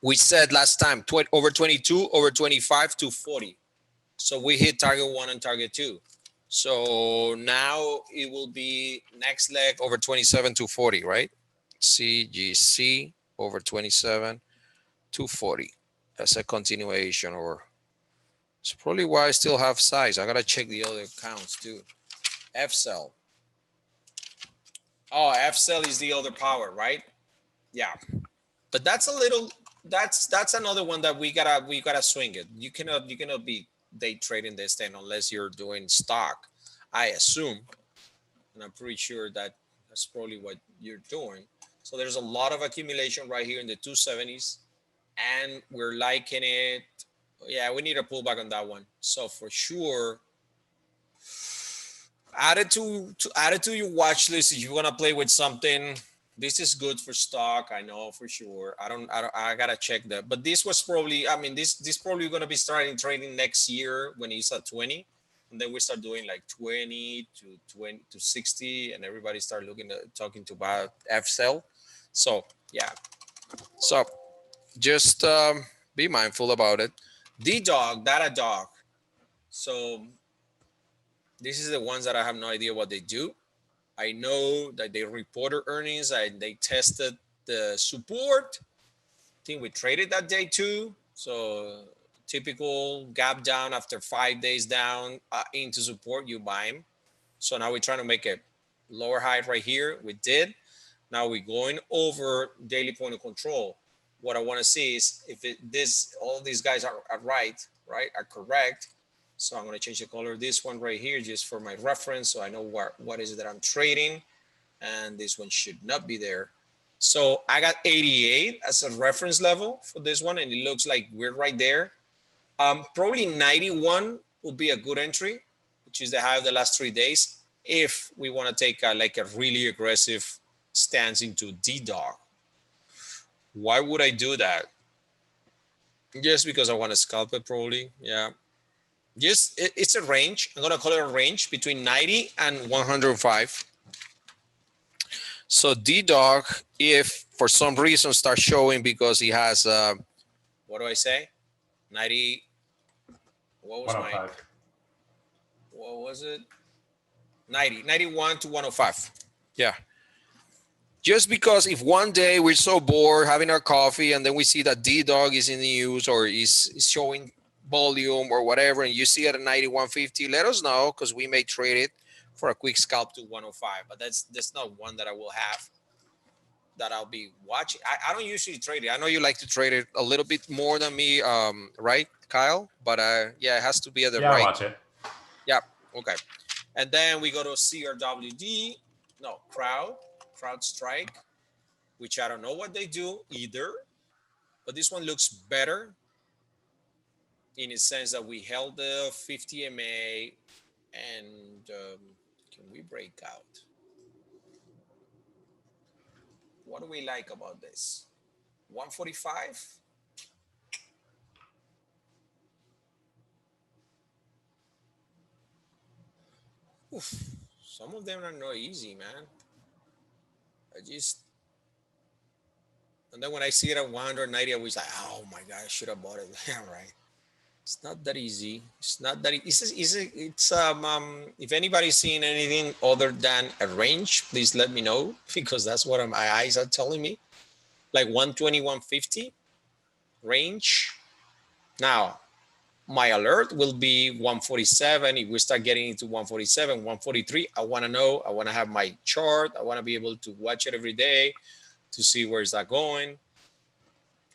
We said last time over 22, over 25 to 40. So we hit target 1 and target 2. So now it will be next leg over 27 to 40, right? CGC over 27 to 40. That's a continuation, or it's probably why I still have size. I gotta check the other counts too. FCell. Oh, FCell is the other power, right? Yeah, but that's a little, that's another one that we gotta swing it. You cannot be day trading this thing unless you're doing stock, I assume, and I'm pretty sure that that's probably what you're doing. So there's a lot of accumulation right here in the 270s, and we're liking it. Yeah, we need a pullback on that one. So for sure, add it to your watch list if you want to play with something. This is good for stock, I know for sure. I gotta check that, but this was probably, I mean, this probably gonna be starting trading next year when it's at 20, and then we start doing like 20 to 20 to 60, and everybody start looking at talking to about F cell. So yeah, so just be mindful about it. D dog, data dog. So this is the ones that I have no idea what they do. I know that they reported earnings and they tested the support. I think we traded that day too. So typical gap down after 5 days down into support, you buy them. So now we're trying to make a lower high right here. We did. Now we're going over daily point of control. What I want to see is if all these guys are right, are correct. So I'm going to change the color of this one right here just for my reference, so I know what is it that I'm trading, and this one should not be there. So I got 88 as a reference level for this one, and it looks like we're right there. Probably 91 will be a good entry, which is the high of the last 3 days, if we want to take like a really aggressive stance into D-Dog. Why would I do that? Just because I want to scalp it, probably. Yeah. Just it's a range. I'm gonna call it a range between 90 and 105. So D-Dog, if for some reason starts showing because he has what do I say? 90. What was my? What was it? 90, 91 to 105. Yeah. Just because if one day we're so bored having our coffee and then we see that D-Dog is in the news or is showing volume or whatever, and you see it at 91.50, let us know, because we may trade it for a quick scalp to 105. But that's not one that I will have, that I'll be watching. I don't usually trade it. I know you like to trade it a little bit more than me, right, Kyle? But yeah, it has to be at the right. Yeah, watch it. Yeah, okay. And then we go to CRWD, no, CrowdStrike, which I don't know what they do either, but this one looks better in the sense that we held the 50 MA, and can we break out? What do we like about this? 145? Oof. Some of them are not easy, man. And then when I see it at 190, I was like, oh my God, I should have bought it. Yeah, right. It's not that easy. It's not that if anybody's seeing anything other than a range, please let me know, because that's what my eyes are telling me. Like 120, 150 range. Now, my alert will be 147. If we start getting into 147, 143, I want to know. I want to have my chart. I want to be able to watch it every day to see where is that going,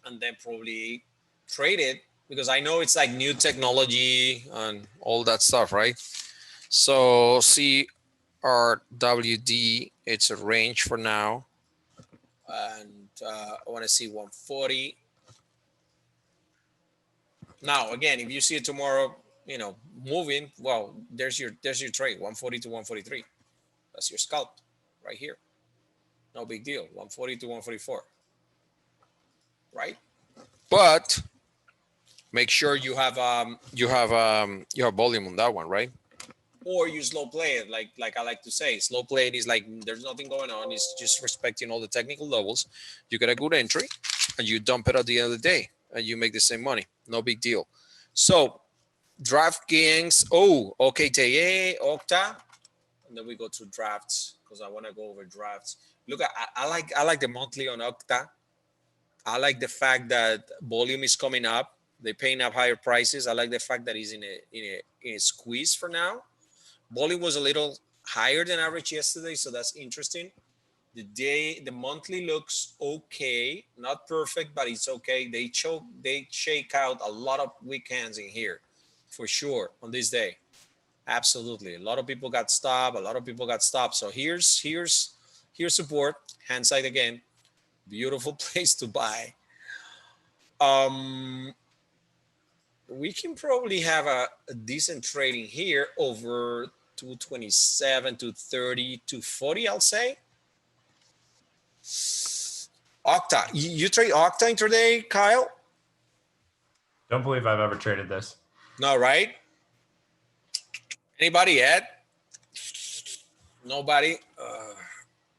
and then probably trade it, because I know it's like new technology and all that stuff, right? So CRWD, it's a range for now, and I want to see 140. Now again, if you see it tomorrow, moving, well, there's your trade, 140 to 143. That's your scalp right here. No big deal. 140 to 144, right? But make sure you have volume on that one, right? Or you slow play it, like I like to say. Slow play it is like there's nothing going on. It's just respecting all the technical levels. You get a good entry, and you dump it at the end of the day, and you make the same money. No big deal. So DraftKings, OKTA, Okta, and then we go to drafts, because I want to go over drafts. Look, I like the monthly on Okta. I like the fact that volume is coming up. They're paying up higher prices. I like the fact that he's in a squeeze for now. Volume was a little higher than average yesterday, so that's interesting. The monthly looks okay, not perfect, but it's okay. They shake out a lot of weekends in here, for sure, on this day. Absolutely, a lot of people got stopped. A lot of people got stopped. So here's support. Hand side again. Beautiful place to buy. We can probably have a decent trading here over 227, 230, 240, I'll say. Octa, you trade Octa today, Kyle? Don't believe I've ever traded this. No, right? Anybody yet? Nobody.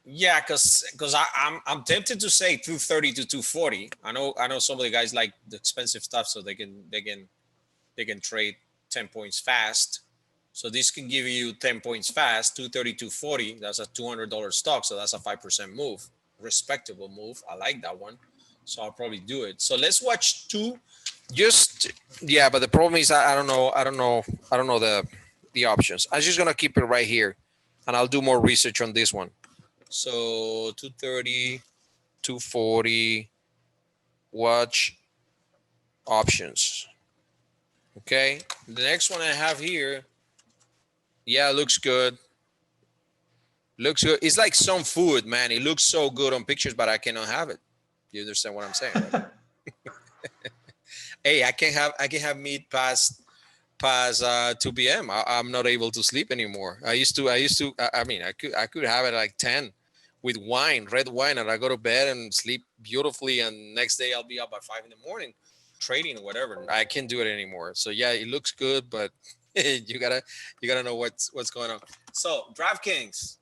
Yeah, because I'm tempted to say 230 to 240. I know some of the guys like the expensive stuff, so they can trade 10 points fast. So this can give you 10 points fast, 230, 240. That's a $200 stock, so that's a 5% move. Respectable move. I like that one. So I'll probably do it. So let's watch two. Yeah, but the problem is I don't know the options. I'm just gonna keep it right here, and I'll do more research on this one. So 230, 240, watch options. Okay, the next one I have here, yeah, looks good. Looks good. It's like some food, man. It looks so good on pictures, but I cannot have it. You understand what I'm saying, right? Hey, I can have meat past 2 p.m. I'm not able to sleep anymore. I mean, I could have it like 10 with wine, red wine, and I go to bed and sleep beautifully, and next day I'll be up at 5 in the morning trading or whatever. I can't do it anymore. So yeah, it looks good, but you gotta know what's going on. So DraftKings,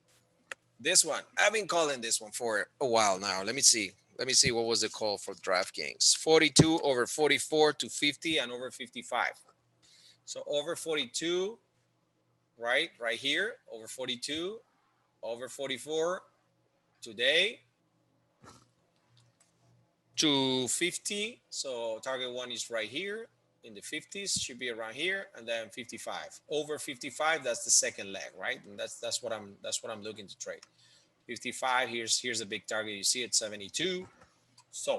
this one, I've been calling this one for a while now. Let me see what was the call for DraftKings. 42 over 44 to 50 and over 55. So over 42, right here, over 42, over 44 today to 50. So target one is right here in the 50s, should be around here, and then 55. Over 55, that's the second leg, right? And that's what I'm looking to trade. 55, here's a big target. You see it, 72. So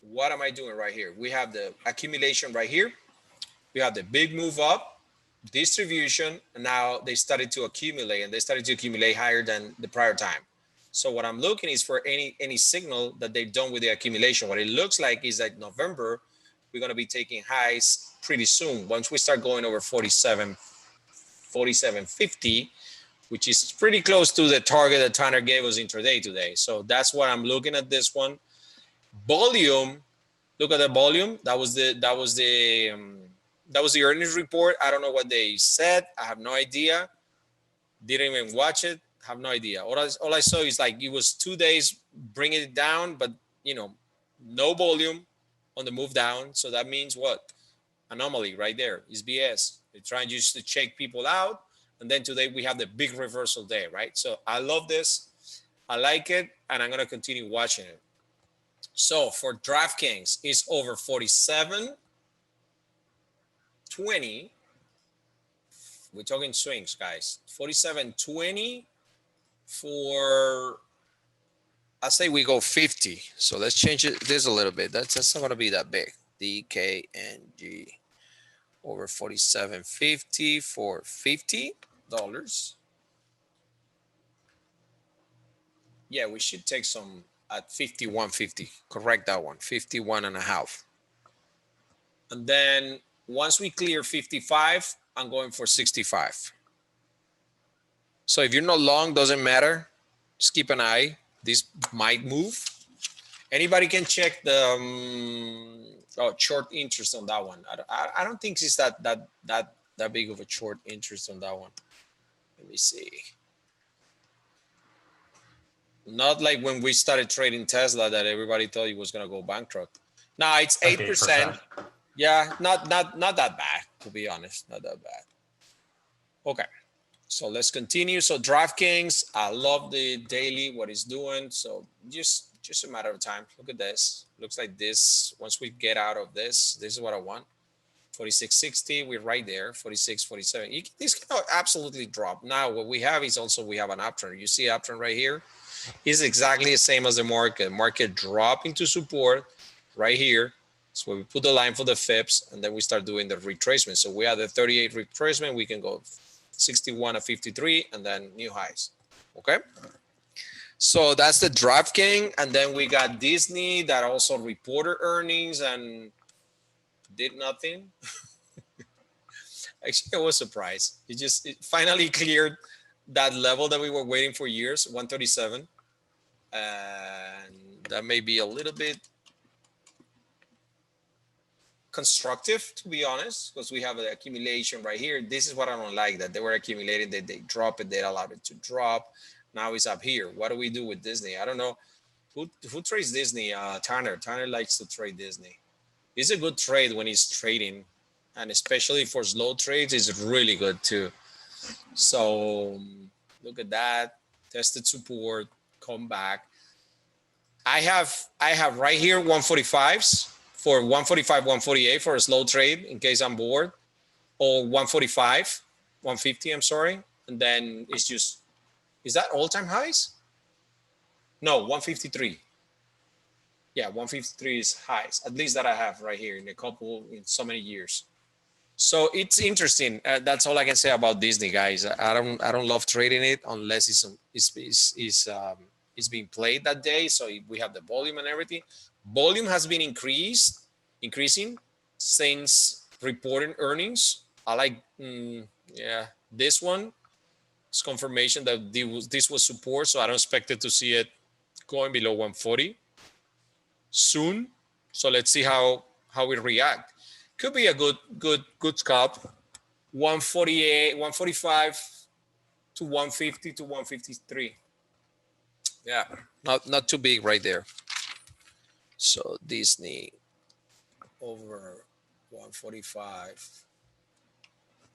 what am I doing right here? We have the accumulation right here. We have the big move up, distribution, and now they started to accumulate, and they started to accumulate higher than the prior time. So what I'm looking is for any signal that they've done with the accumulation. What it looks like is that November, we're going to be taking highs pretty soon. Once we start going over 47.50, which is pretty close to the target that Tanner gave us intraday today. So that's why I'm looking at this one. Volume, look at the volume. That was the earnings report. I don't know what they said. I have no idea. Didn't even watch it. Have no idea. All I saw is like it was 2 days bringing it down, but no volume on the move down. So that means what? Anomaly right there is BS. They're trying just to check people out. And then today we have the big reversal day, right? So I love this. I like it, and I'm going to continue watching it. So for DraftKings, it's over 47.20. We're talking swings, guys. 47.20 for, I say we go 50. So let's change this a little bit. That's not going to be that big. DKNG over 47.50 for $50. Yeah, we should take some at 51.50. Correct that one. 51.5. And then once we clear 55, I'm going for 65. So if you're not long, doesn't matter. Just keep an eye. This might move. Anybody can check the short interest on that one. I don't think it's that big of a short interest on that one. Let me see. Not like when we started trading Tesla that everybody thought it was going to go bankrupt. Now it's 8%. Yeah, not that bad, to be honest. Not that bad. Okay, so let's continue. So DraftKings, I love the daily, what it's doing. So just a matter of time. Look at this. Looks like this. Once we get out of this is what I want. 46.60, we're right there. 46, 47. This can absolutely drop. Now what we have is also we have an uptrend. You see uptrend right here. It's exactly the same as the market. Market drop into support right here. So we put the line for the FIPS, and then we start doing the retracement. So we have the 38 retracement. We can go 61 to 53, and then new highs. Okay. So that's the DraftKings, and then we got Disney that also reported earnings and did nothing. Actually, I was surprised. It finally cleared that level that we were waiting for years, 137, and that may be a little bit constructive, to be honest, because we have the accumulation right here. This is what I don't like, that they were accumulating, that they drop it, they allowed it to drop. Now it's up here. What do we do with Disney? I don't know. Who trades Disney? Tanner likes to trade Disney. It's a good trade when he's trading, and especially for slow trades, it's really good too. So look at that. Tested support, come back. I have right here 145s for 145, 148 for a slow trade in case I'm bored, or 145, 150, I'm sorry. And then it's just, is that all-time highs? No, 153. Yeah, 153 is highs, at least that I have right here in so many years. So it's interesting. That's all I can say about Disney, guys. I don't love trading it unless it's being played that day. So we have the volume and everything. Volume has been increasing since reporting earnings. I like, this one. It's confirmation that this was support. So I don't expect it to see it going below 140 soon. So let's see how we react. Could be a good scalp. 148, 145 to 150 to 153. Yeah, not too big right there. So Disney over 145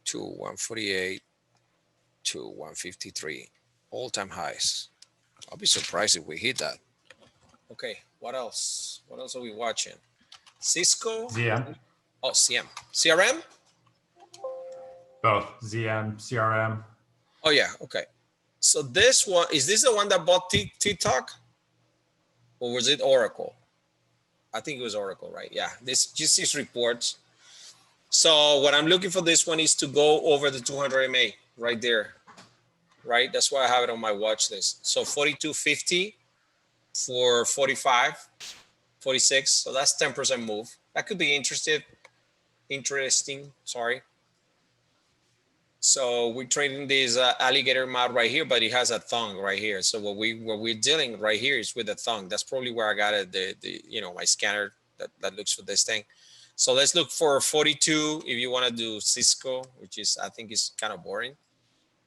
to 148 to 153, all-time highs. I'll be surprised if we hit that. Okay, what else? What else are we watching? Cisco. ZM. Oh, CM. CRM? Both ZM, CRM. Oh, yeah. Okay. So this one, is this the one that bought TikTok? Or was it Oracle? I think it was Oracle, right? Yeah. This just these reports. So what I'm looking for this one is to go over the 200 MA right there. Right? That's why I have it on my watch list. So 42.50 for 45, 46. So that's 10% move. That could be interesting. Sorry. So we're trading this alligator mouth right here, but it has a thong right here. So what we're dealing right here is with the thong. That's probably where I got it. The my scanner that looks for this thing. So let's look for 42 if you want to do Cisco, which is I think is kind of boring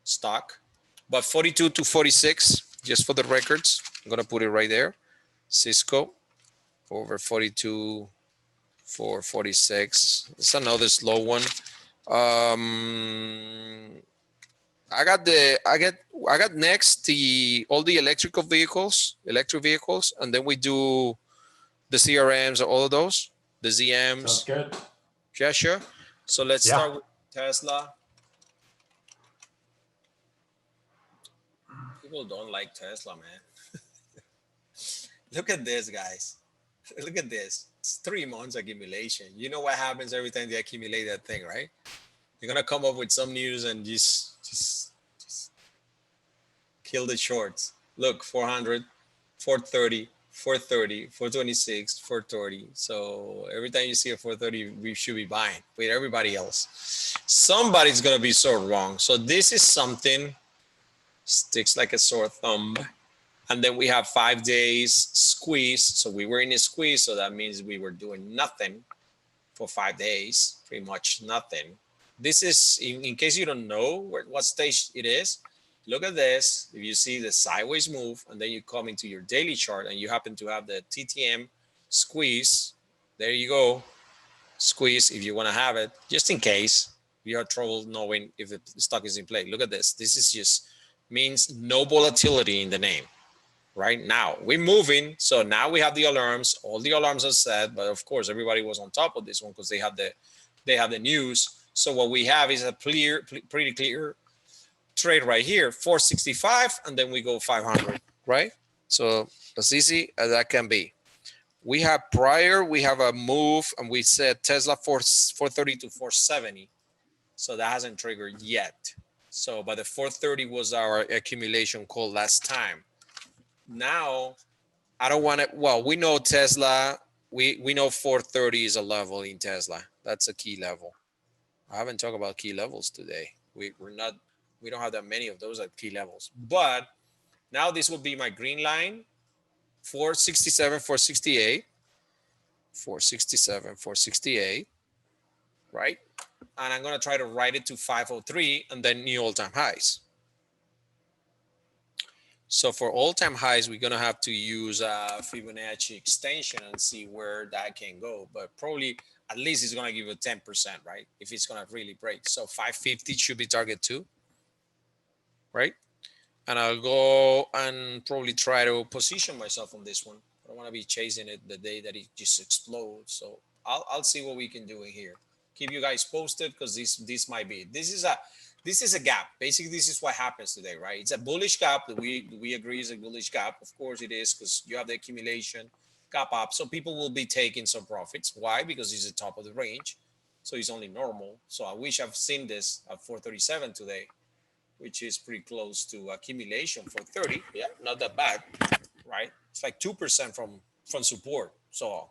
stock, but 42 to 46 just for the records. I'm gonna put it right there. Cisco over 42 for 46. It's another slow one. I got next all the electric vehicles, and then we do the CRMs, all of those, the ZMs. Sounds good. Yeah, sure. So let's start with Tesla. People don't like Tesla, man. Look at this, guys. Look at this. It's 3 months accumulation. You know what happens every time they accumulate that thing, right? You're gonna come up with some news and just kill the shorts. Look, 400, 430, 430, 426, 430. So every time you see a 430, we should be buying with everybody else. Somebody's gonna be so wrong. So this is something sticks like a sore thumb. And then we have 5 days squeeze. So we were in a squeeze. So that means we were doing nothing for 5 days, pretty much nothing. This is, in case you don't know what stage it is, look at this. If you see the sideways move and then you come into your daily chart and you happen to have the TTM squeeze, there you go. Squeeze if you want to have it, just in case you have trouble knowing if the stock is in play. Look at this. This is just means no volatility in the name. Right now we're moving. So now we have the alarms. All the alarms are set, but of course everybody was on top of this one because they have the news. So what we have is a pretty clear trade right here, 465, and then we go 500, right? So as easy as that can be. We have prior, we have a move, and we said Tesla 430 to 470. So that hasn't triggered yet. So, but the 430 was our accumulation call last time. Now, I don't want to, well, we know Tesla, we know 430 is a level in Tesla. That's a key level. I haven't talked about key levels today. We don't have that many of those at key levels. But now this will be my green line, 467, 468, 467, 468, right? And I'm going to try to write it to 503 and then new all-time highs. So for all-time highs, we're going to have to use a Fibonacci extension and see where that can go. But probably at least it's going to give you 10%, right? If it's going to really break. So 550 should be target 2, right? And I'll go and probably try to position myself on this one. I don't want to be chasing it the day that it just explodes. So I'll see what we can do in here. Keep you guys posted because this might be. This is a gap. Basically, this is what happens today, right? It's a bullish gap that we agree is a bullish gap. Of course it is, because you have the accumulation gap up. So people will be taking some profits. Why? Because it's the top of the range. So it's only normal. So I wish I've seen this at 437 today, which is pretty close to accumulation for 30. Yeah, not that bad, right? It's like 2% from support. So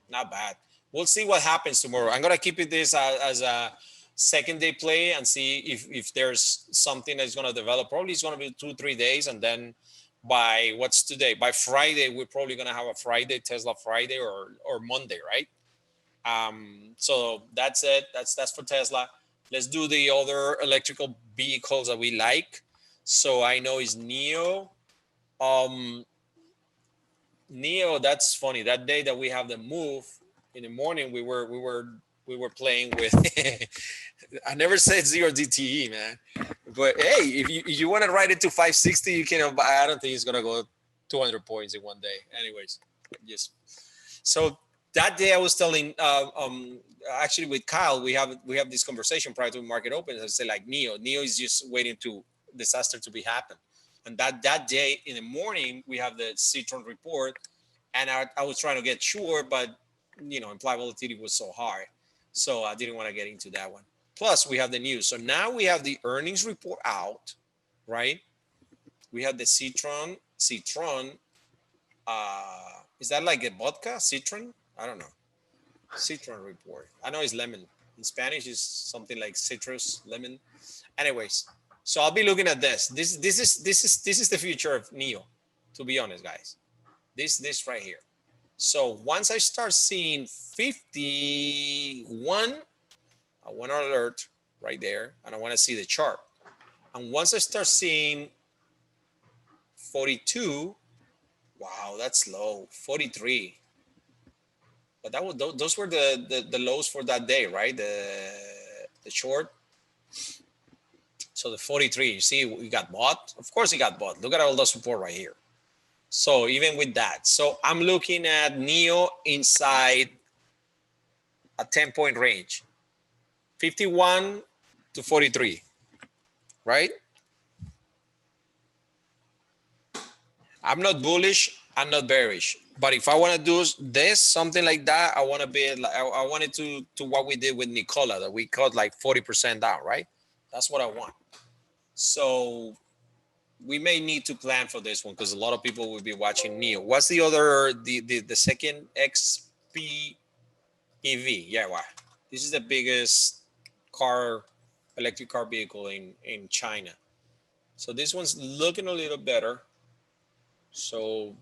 not bad. We'll see what happens tomorrow. I'm going to keep it this as a second day play and see if there's something that's going to develop. Probably it's going to be 2-3 days. And then by what's today? By Friday, we're probably going to have a Friday, Tesla Friday or Monday, right? So that's it. That's for Tesla. Let's do the other electrical vehicles that we like. So I know it's NIO. NIO, that's funny. That day that we have the move in the morning, we were playing with. I never said 0 DTE, man. But hey, if you want to write it to 560, you can. I don't think it's gonna go 200 points in one day. Anyways, yes. So that day I was telling, actually with Kyle, we have this conversation prior to market opens. I say like NIO is just waiting to disaster to be happen. And that day in the morning, we have the Citron report, and I was trying to get sure, but implied volatility was so high, so I didn't want to get into that one. Plus, we have the news. So now we have the earnings report out, right? We have the Citron. Is that like a vodka? Citron? I don't know. Citron report. I know it's lemon. In Spanish, is something like citrus, lemon. Anyways, so I'll be looking at this. This is the future of NIO, to be honest, guys. This right here. So once I start seeing 51, I want to alert right there, and I want to see the chart. And once I start seeing 42, wow, that's low. 43. But those were the lows for that day, right? The short. So the 43, you see, we got bought. Of course, it got bought. Look at all the support right here. So even with that, so I'm looking at NIO inside a 10-point range, 51 to 43, right? I'm not bullish. I'm not bearish. But if I want to do this, something like that, I want to be like, I want it to what we did with Nicola, that we cut like 40% down, right? That's what I want. So we may need to plan for this one because a lot of people will be watching NIO. What's the other, the second XP EV? Yeah, wow. This is the biggest electric car vehicle in China. So this one's looking a little better. So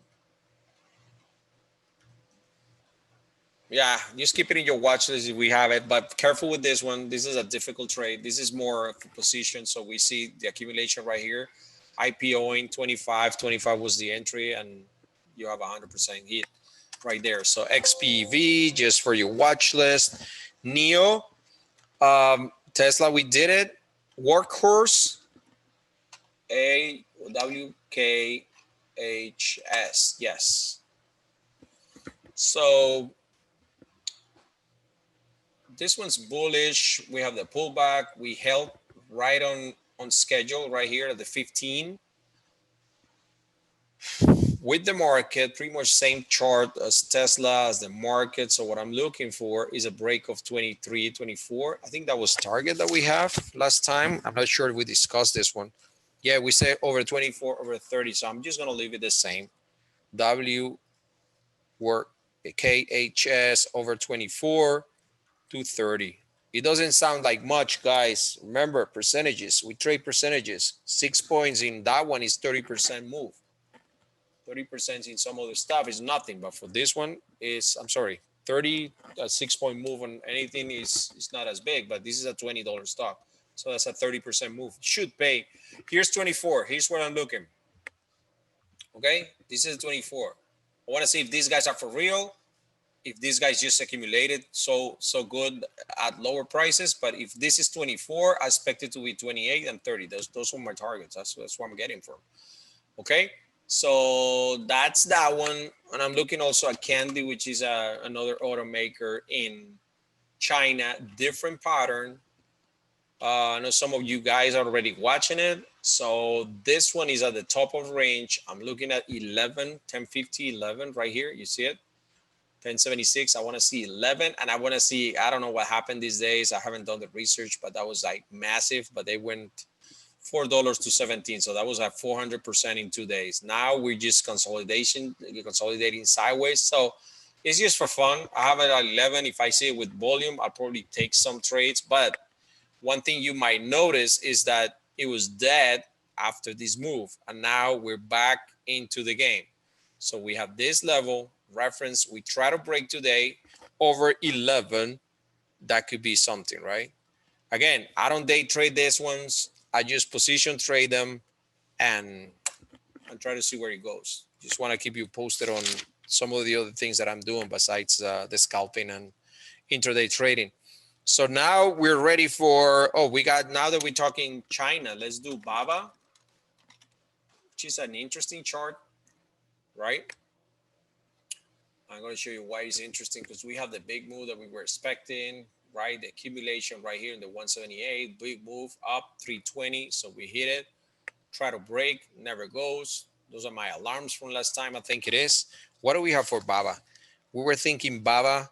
yeah, just keep it in your watch list if we have it, but careful with this one. This is a difficult trade. This is more of a position. So we see the accumulation right here. IPOing 25 was the entry, and you have 100% hit right there. So XPV, just for your watch list. NIO, Tesla, we did it. Workhorse, AWKHS, yes. So this one's bullish. We have the pullback. We held right on schedule right here at the 15. with the market, pretty much same chart as Tesla, as the market. So what I'm looking for is a break of 23, 24. I think that was target that we have last time. I'm not sure if we discussed this one. Yeah, we say over 24, over 30. So I'm just going to leave it the same. W work KHS over 24 to 30. It doesn't sound like much, guys. Remember, percentages. We trade percentages. 6 points in that one is 30% move. 30% in some other stuff is nothing, but for this one is, I'm sorry, 30, a 6-point move on anything is not as big, but this is a $20 stock. So that's a 30% move. Should pay. Here's 24. Here's where I'm looking. Okay, this is 24. I want to see if these guys are for real, if these guys just accumulated so good at lower prices. But if this is 24, I expect it to be 28 and 30. Those were my targets. That's what I'm getting from. Okay, so that's that one. And I'm looking also at Candy, which is another automaker in China. Different pattern. I know some of you guys are already watching it. So this one is at the top of range. I'm looking at 11, 1050, 11 right here. You see it? 1076. I want to see 11, and I want to see, I don't know what happened these days. I haven't done the research, but that was like massive. But they went $4 to 17. So that was at 400% in 2 days. Now we're just consolidating sideways. So it's just for fun. I have it at 11. If I see it with volume, I'll probably take some trades. But one thing you might notice is that it was dead after this move, and now we're back into the game. So we have this level reference. We try to break today over 11. That could be something, right? Again, I don't day trade these ones. I just position trade them and try to see where it goes. Just want to keep you posted on some of the other things that I'm doing besides the scalping and intraday trading. So now we're ready for, now that we're talking China, let's do BABA, which is an interesting chart, right? I'm going to show you why it's interesting, because we have the big move that we were expecting, right? The accumulation right here in the 178, big move up 320. So we hit it, try to break, never goes. Those are my alarms from last time, I think it is. What do we have for BABA? We were thinking BABA,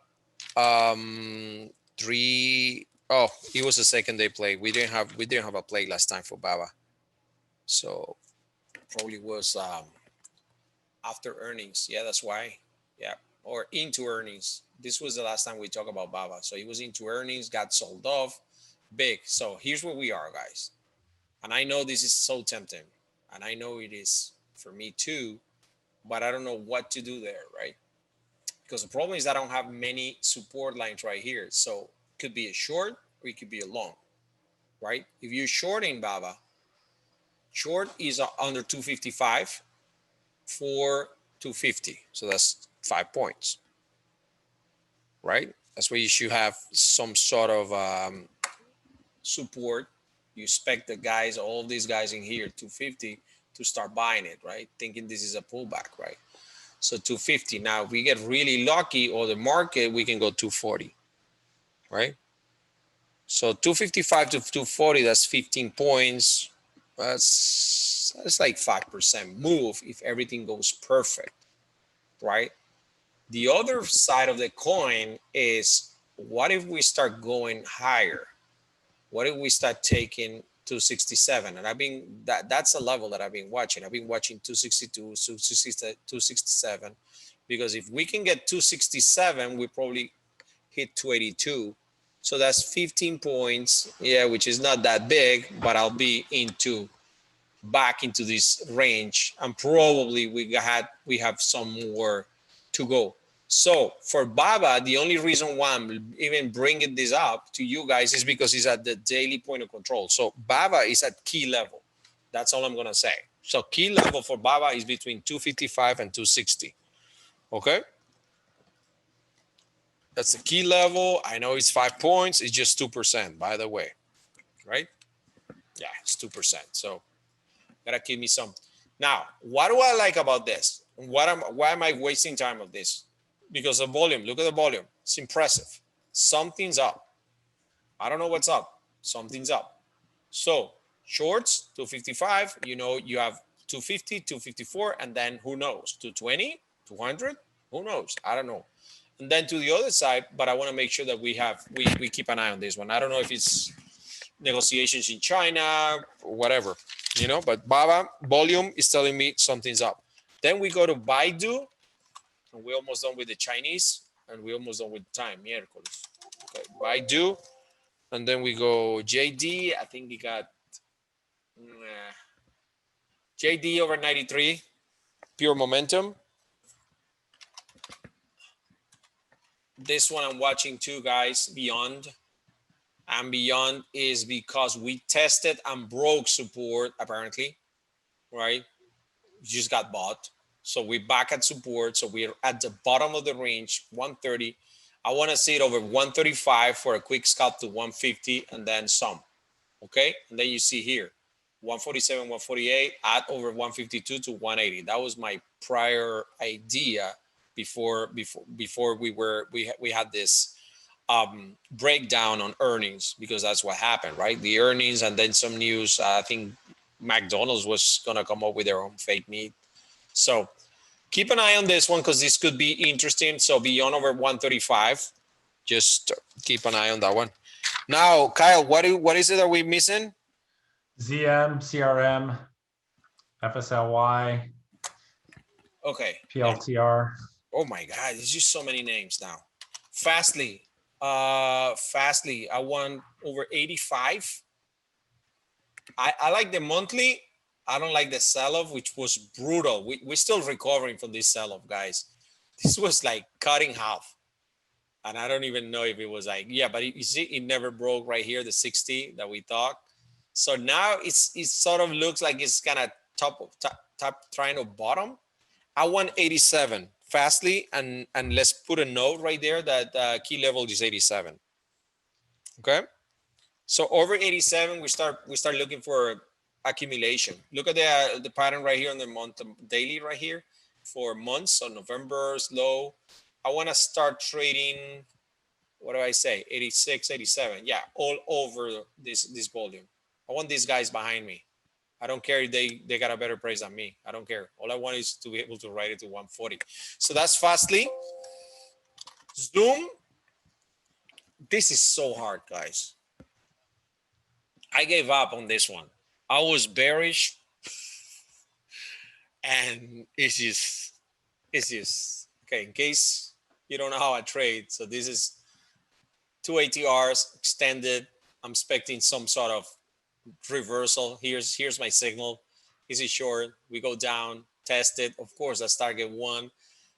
it was a second day play. We didn't have a play last time for BABA. So probably was after earnings. Yeah, that's why. Yeah, or into earnings. This was the last time we talked about BABA. So it was into earnings, got sold off, big. So here's where we are, guys. And I know this is so tempting, and I know it is for me too, but I don't know what to do there, right? Because the problem is I don't have many support lines right here. So it could be a short or it could be a long, right? If you're shorting BABA, short is under 255 for 250. So that's 5 points, right? That's where you should have some sort of support. You expect the guys, all these guys in here, 250, to start buying it, right? Thinking this is a pullback, right? So 250. Now, if we get really lucky or the market, we can go 240, right? So 255 to 240, that's 15 points. That's like 5% move if everything goes perfect, right? The other side of the coin is, what if we start going higher? What if we start taking 267? And that's a level that I've been watching. I've been watching 262, 267, because if we can get 267, we probably hit 282. So that's 15 points, yeah, which is not that big, but I'll be back into this range, and probably we have some more to go. So for BABA, the only reason why I'm even bringing this up to you guys is because it's at the daily point of control. So BABA is at key level. That's all I'm going to say. So key level for BABA is between 255 and 260. Okay. That's the key level. I know it's 5 points. It's just 2%, by the way, right? Yeah, it's 2%. So gotta give me some. Now, what do I like about this? Why am I wasting time of this? Because of volume. Look at the volume. It's impressive. Something's up. I don't know what's up. Something's up. So shorts 255. You know, you have 250, 254, and then who knows, 220, 200, who knows? I don't know. And then to the other side, but I want to make sure that we keep an eye on this one. I don't know if it's negotiations in China or whatever, you know, but Baba volume is telling me something's up. Then we go to Baidu, and we're almost done with the Chinese, and we're almost done with time, miércoles. Okay, Baidu, and then we go JD. I think we got JD over 93, pure momentum. This one I'm watching too, guys, beyond. And beyond is because we tested and broke support, apparently, right? Just got bought. So we're back at support. So we're at the bottom of the range, 130. I want to see it over 135 for a quick scalp to 150 and then some. Okay. And then you see here, 147, 148 at over 152 to 180. That was my prior idea before we had this breakdown on earnings, because that's what happened, right? The earnings and then some news. I think McDonald's was going to come up with their own fake meat. So keep an eye on this one because this could be interesting. So beyond over 135, just keep an eye on that one. Now, Kyle, what is it that we're missing? ZM, CRM, FSLY. Okay. PLTR. Oh my God, there's just so many names now. Fastly, I want over 85. I like the monthly. I don't like the sell-off, which was brutal. We're still recovering from this sell-off, guys. This was like cutting half. And I don't even know if it was like, yeah, but you see, it never broke right here, the 60 that we thought. So now it sort of looks like it's gonna top trying to bottom. I want 87 fastly, and let's put a note right there that key level is 87. Okay, so over 87, we start looking for accumulation. Look at the pattern right here on the month daily right here for months. So November's low. I want to start trading. What do I say? 86, 87. Yeah, all over this volume. I want these guys behind me. I don't care if they got a better price than me. I don't care. All I want is to be able to ride it to 140. So that's fastly. Zoom. This is so hard, guys. I gave up on this one. I was bearish, and it's just okay. In case you don't know how I trade, so this is 2 ATRs extended. I'm expecting some sort of reversal. Here's my signal. Is it short? We go down, test it. Of course, that's target 1.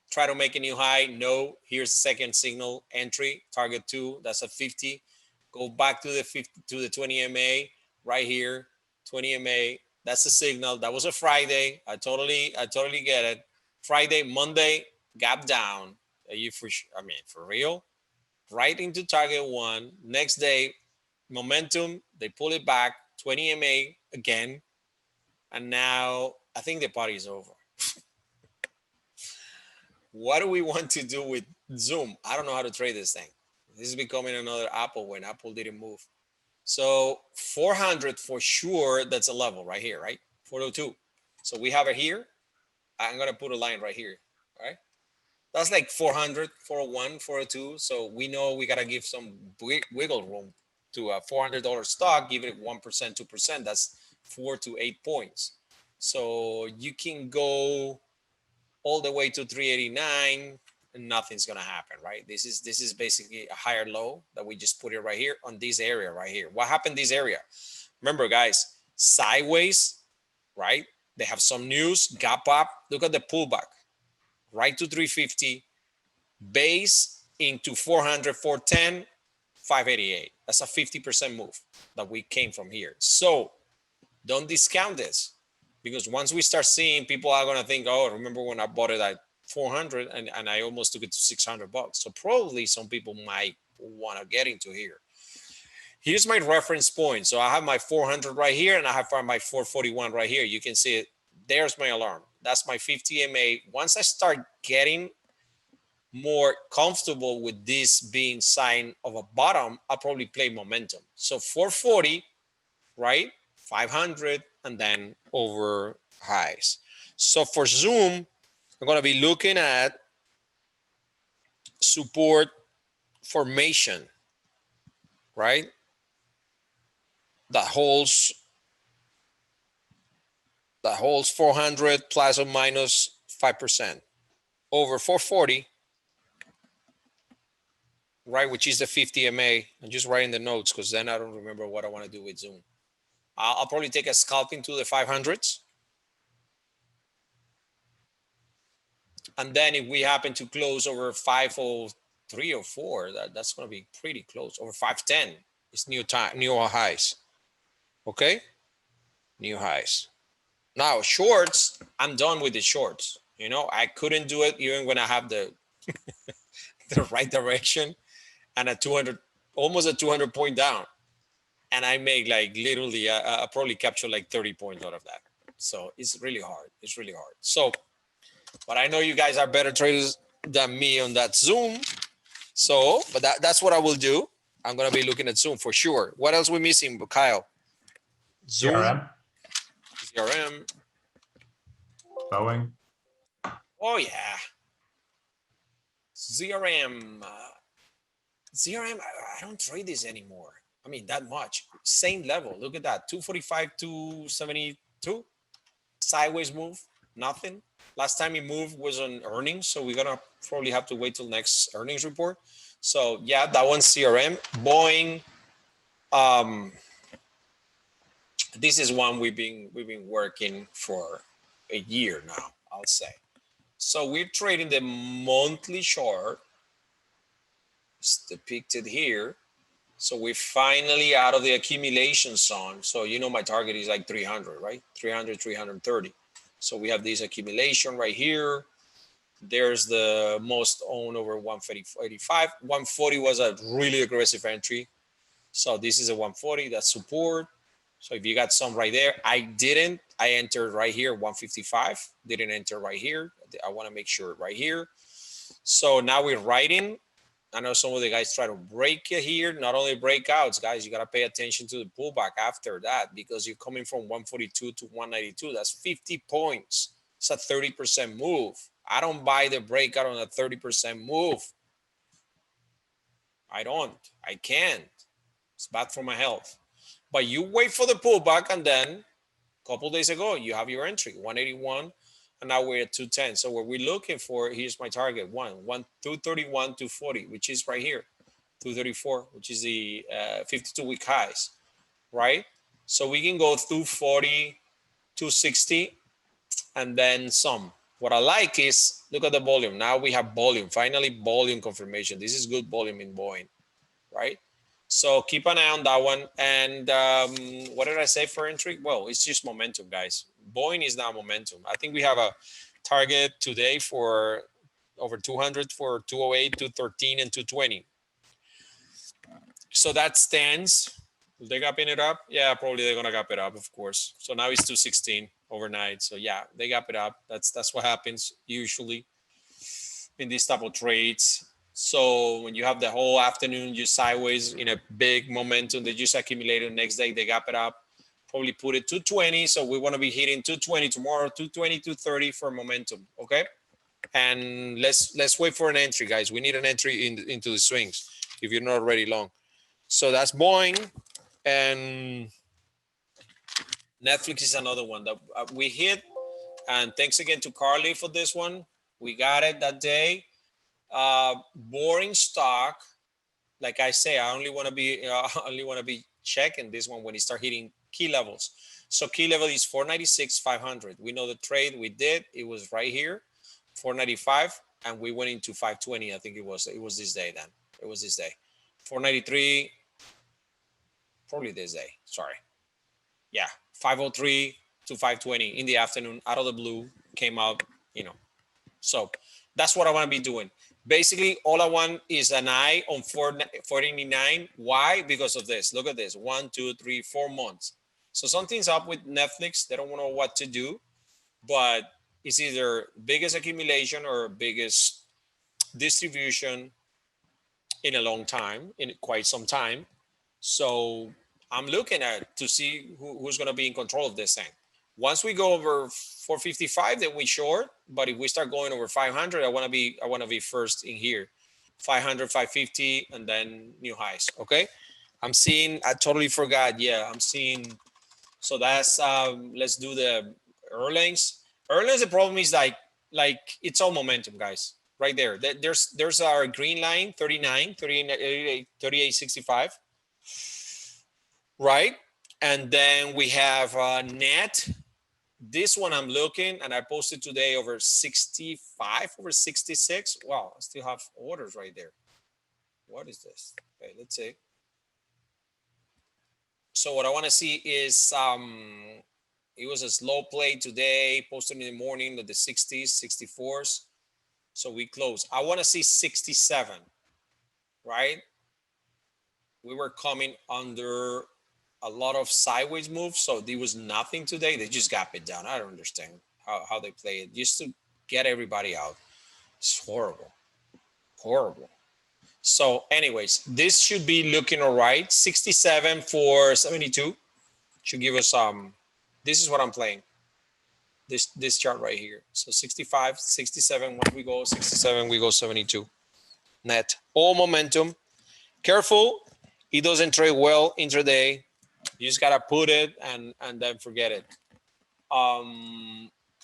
Try to make a new high. No. Here's the second signal entry. Target 2. That's a 50. Go back to the 50 to the 20 MA right here. 20 MA. That's the signal. That was a Friday. I totally get it. Friday, Monday, gap down. Are you for? I mean, for real? Right into target 1. Next day, momentum. They pull it back. 20 MA again. And now I think the party is over. What do we want to do with Zoom? I don't know how to trade this thing. This is becoming another Apple when Apple didn't move. So 400 for sure, that's a level right here, right? 402. So we have it here. I'm going to put a line right here, all right? That's like 400, 401, 402. So we know we got to give some wiggle room to a $400 stock, give it 1%, 2%. That's 4 to 8 points. So you can go all the way to 389 and nothing's going to happen, right? This is basically a higher low that we just put it right here on this area right here. What happened this area? Remember, guys, sideways, right? They have some news, gap up. Look at the pullback, right to 350, base into 400, 410, 588. That's a 50% move that we came from here. So don't discount this, because once we start seeing, people are going to think, oh, remember when I bought it at 400 and I almost took it to $600. So probably some people might want to get into here. Here's my reference point. So I have my 400 right here and I have my 441 right here. You can see it. There's my alarm. That's my 50 MA. Once I start getting more comfortable with this being sign of a bottom, I'll probably play momentum. So 440, right? 500, and then over highs. So for Zoom, I'm going to be looking at support formation, right? That holds 400 plus or minus 5% over 440, right? Which is the 50 MA. I'm just writing the notes because then I don't remember what I want to do with Zoom. I'll probably take a scalping to the 500s. And then if we happen to close over 503 or 4, that's going to be pretty close. Over 510 is new highs. Okay, new highs. Now shorts, I'm done with the shorts. You know, I couldn't do it even when I have the the right direction and a 200, almost a 200 point down, and I make like literally I probably capture like 30 points out of that. So it's really hard. It's really hard. So, but I know you guys are better traders than me on that Zoom. So, but that's what I will do. I'm gonna be looking at Zoom for sure. What else we missing, Kyle? Zoom, CRM, Boeing. oh yeah, ZRM. ZRM, I don't trade this anymore. I mean, that much. Same level. Look at that. 245, 272. Sideways move. Nothing. Last time he moved was on earnings. So we're going to probably have to wait till next earnings report. So yeah, that one's CRM. Boeing. This is one we've been working for a year now, I'll say. So we're trading the monthly chart. It's depicted here. So we're finally out of the accumulation zone. So you know my target is like 300, right? 300, 330. So we have this accumulation right here. There's the most owned over 185. 140 was a really aggressive entry. So this is a 140, that's support. So if you got some right there, I didn't. I entered right here, 155. Didn't enter right here. I want to make sure right here. So now we're writing. I know some of the guys try to break it here. Not only breakouts, guys, you got to pay attention to the pullback after that because you're coming from 142 to 192. That's 50 points. It's a 30% move. I don't buy the breakout on a 30% move. I don't. I can't. It's bad for my health. But you wait for the pullback, and then a couple days ago, you have your entry, 181. And now we're at 210. So what we're looking for, here's my target, 231, 240, which is right here, 234, which is the 52-week highs, right? So we can go 240, 260, and then some. What I like is, look at the volume. Now we have volume, finally volume confirmation. This is good volume in Boeing, right? So keep an eye on that one. And what did I say for entry? Well, it's just momentum, guys. Boeing is now momentum. I think we have a target today for over 200 for 208, 213, and 220. So that stands. Will they gap it up? Yeah, probably they're gonna gap it up, of course. So now it's 216 overnight. So yeah, they gap it up. That's what happens usually in these type of trades. So when you have the whole afternoon just sideways in a big momentum, they just accumulated. Next day they gap it up, probably put it 220. So we want to be hitting 220 tomorrow, 220, 230 for momentum. Okay, and let's wait for an entry, guys. We need an entry into the swings if you're not already long. So that's Boeing, and Netflix is another one that we hit. And thanks again to Carly for this one. We got it that day. Boring stock. Like I say, I only want to be checking this one when it start hitting key levels. So key level is 496, 500. We know the trade we did. It was right here, 495, and we went into 520. I think it was this day then. It was this day. 493, probably this day. Sorry. Yeah, 503 to 520 in the afternoon, out of the blue, came out, So that's what I want to be doing. Basically, all I want is an eye on 489. Why? Because of this. Look at this. 1, 2, 3, 4 months. So something's up with Netflix. They don't know what to do, but it's either biggest accumulation or biggest distribution in a long time, in quite some time. So I'm looking at to see who's going to be in control of this thing. Once we go over 455, then we short. But if we start going over 500, I want to be first in here. 500, 550, and then new highs. Okay. I'm seeing, I totally forgot. Yeah, I'm seeing. So that's let's do the earnings. Earnings, the problem is like it's all momentum, guys. Right there. There's our green line, 39, 38, 65. Right. And then we have net. This one I'm looking, and I posted today over 65, over 66. Wow, I still have orders right there. What is this? Okay, let's see. So what I want to see is it was a slow play today, posted in the morning at the 60s, 64s. So we close. I want to see 67, right? We were coming under a lot of sideways moves, so there was nothing today. They just got it down. I don't understand how they play it just to get everybody out. It's horrible, horrible. So anyways, this should be looking all right. 67 for 72 should give us this is what I'm playing, this chart right here. So 65, 67, when we go 67, we go 72 net, all momentum. Careful, it doesn't trade well intraday. You just gotta put it and then forget it.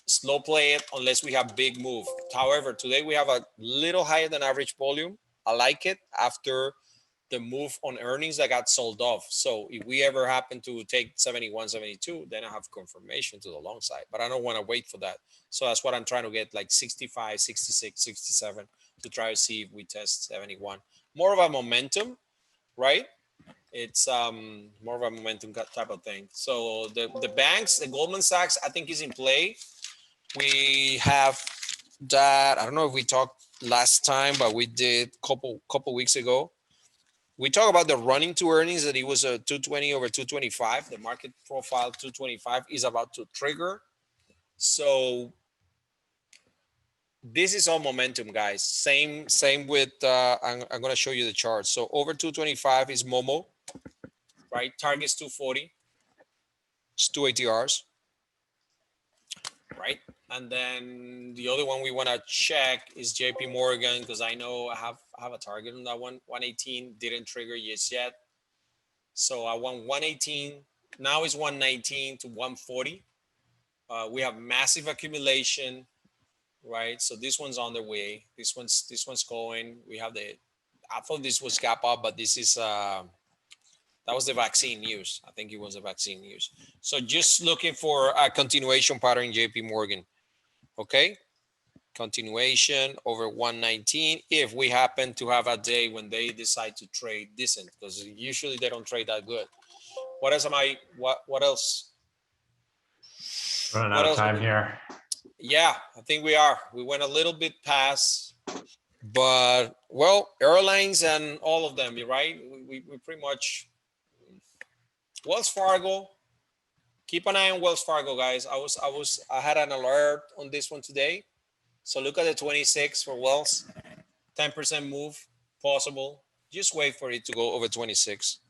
Slow play it unless we have big move. However, today we have a little higher than average volume. I like it after the move on earnings that got sold off. So if we ever happen to take 71, 72, then I have confirmation to the long side, but I don't want to wait for that. So that's what I'm trying to get, like 65, 66, 67 to try to see if we test 71. More of a momentum, right? It's more of a momentum type of thing. So the banks, the Goldman Sachs, I think is in play. We have that. I don't know if we talked last time, but we did couple weeks ago. We talked about the running to earnings, that it was a 220 over 225. The market profile 225 is about to trigger. So this is all momentum, guys. Same with I'm going to show you the chart. So over 225 is Momo. Right, target's 240. It's 2 ATRs, right? And then the other one we want to check is JP Morgan, because I know I have a target on that one. 118 didn't trigger yet. So I want 118. Now it's 119 to 140. We have massive accumulation, right? So this one's on the way. This one's going. We have I thought this was gap up, but this is that was the vaccine news. I think it was the vaccine news. So just looking for a continuation pattern in JP Morgan. Okay. Continuation over 119. If we happen to have a day when they decide to trade decent, because usually they don't trade that good. What else what else? Running out of time here. Yeah, I think we are. We went a little bit past, but well, airlines and all of them, you're right. We pretty much. Wells Fargo, keep an eye on Wells Fargo, guys. I had an alert on this one today. So look at the 26 for Wells, 10% move possible. Just wait for it to go over 26.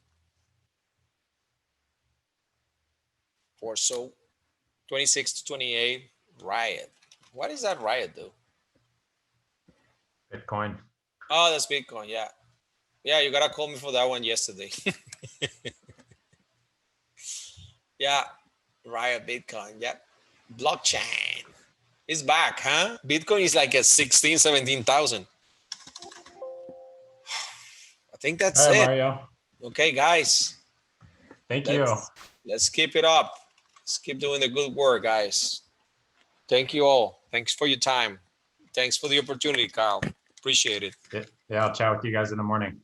Or so, 26 to 28, Riot. What is that Riot do? Bitcoin. Oh, that's Bitcoin, yeah. Yeah, you gotta call me for that one yesterday. Yeah, Riot Bitcoin. Yep. Blockchain. It's back, huh? Bitcoin is like at 16, 17,000. I think that's it. Mario. Okay, guys. Thank you. Let's keep it up. Let's keep doing the good work, guys. Thank you all. Thanks for your time. Thanks for the opportunity, Kyle. Appreciate it. Yeah, I'll chat with you guys in the morning.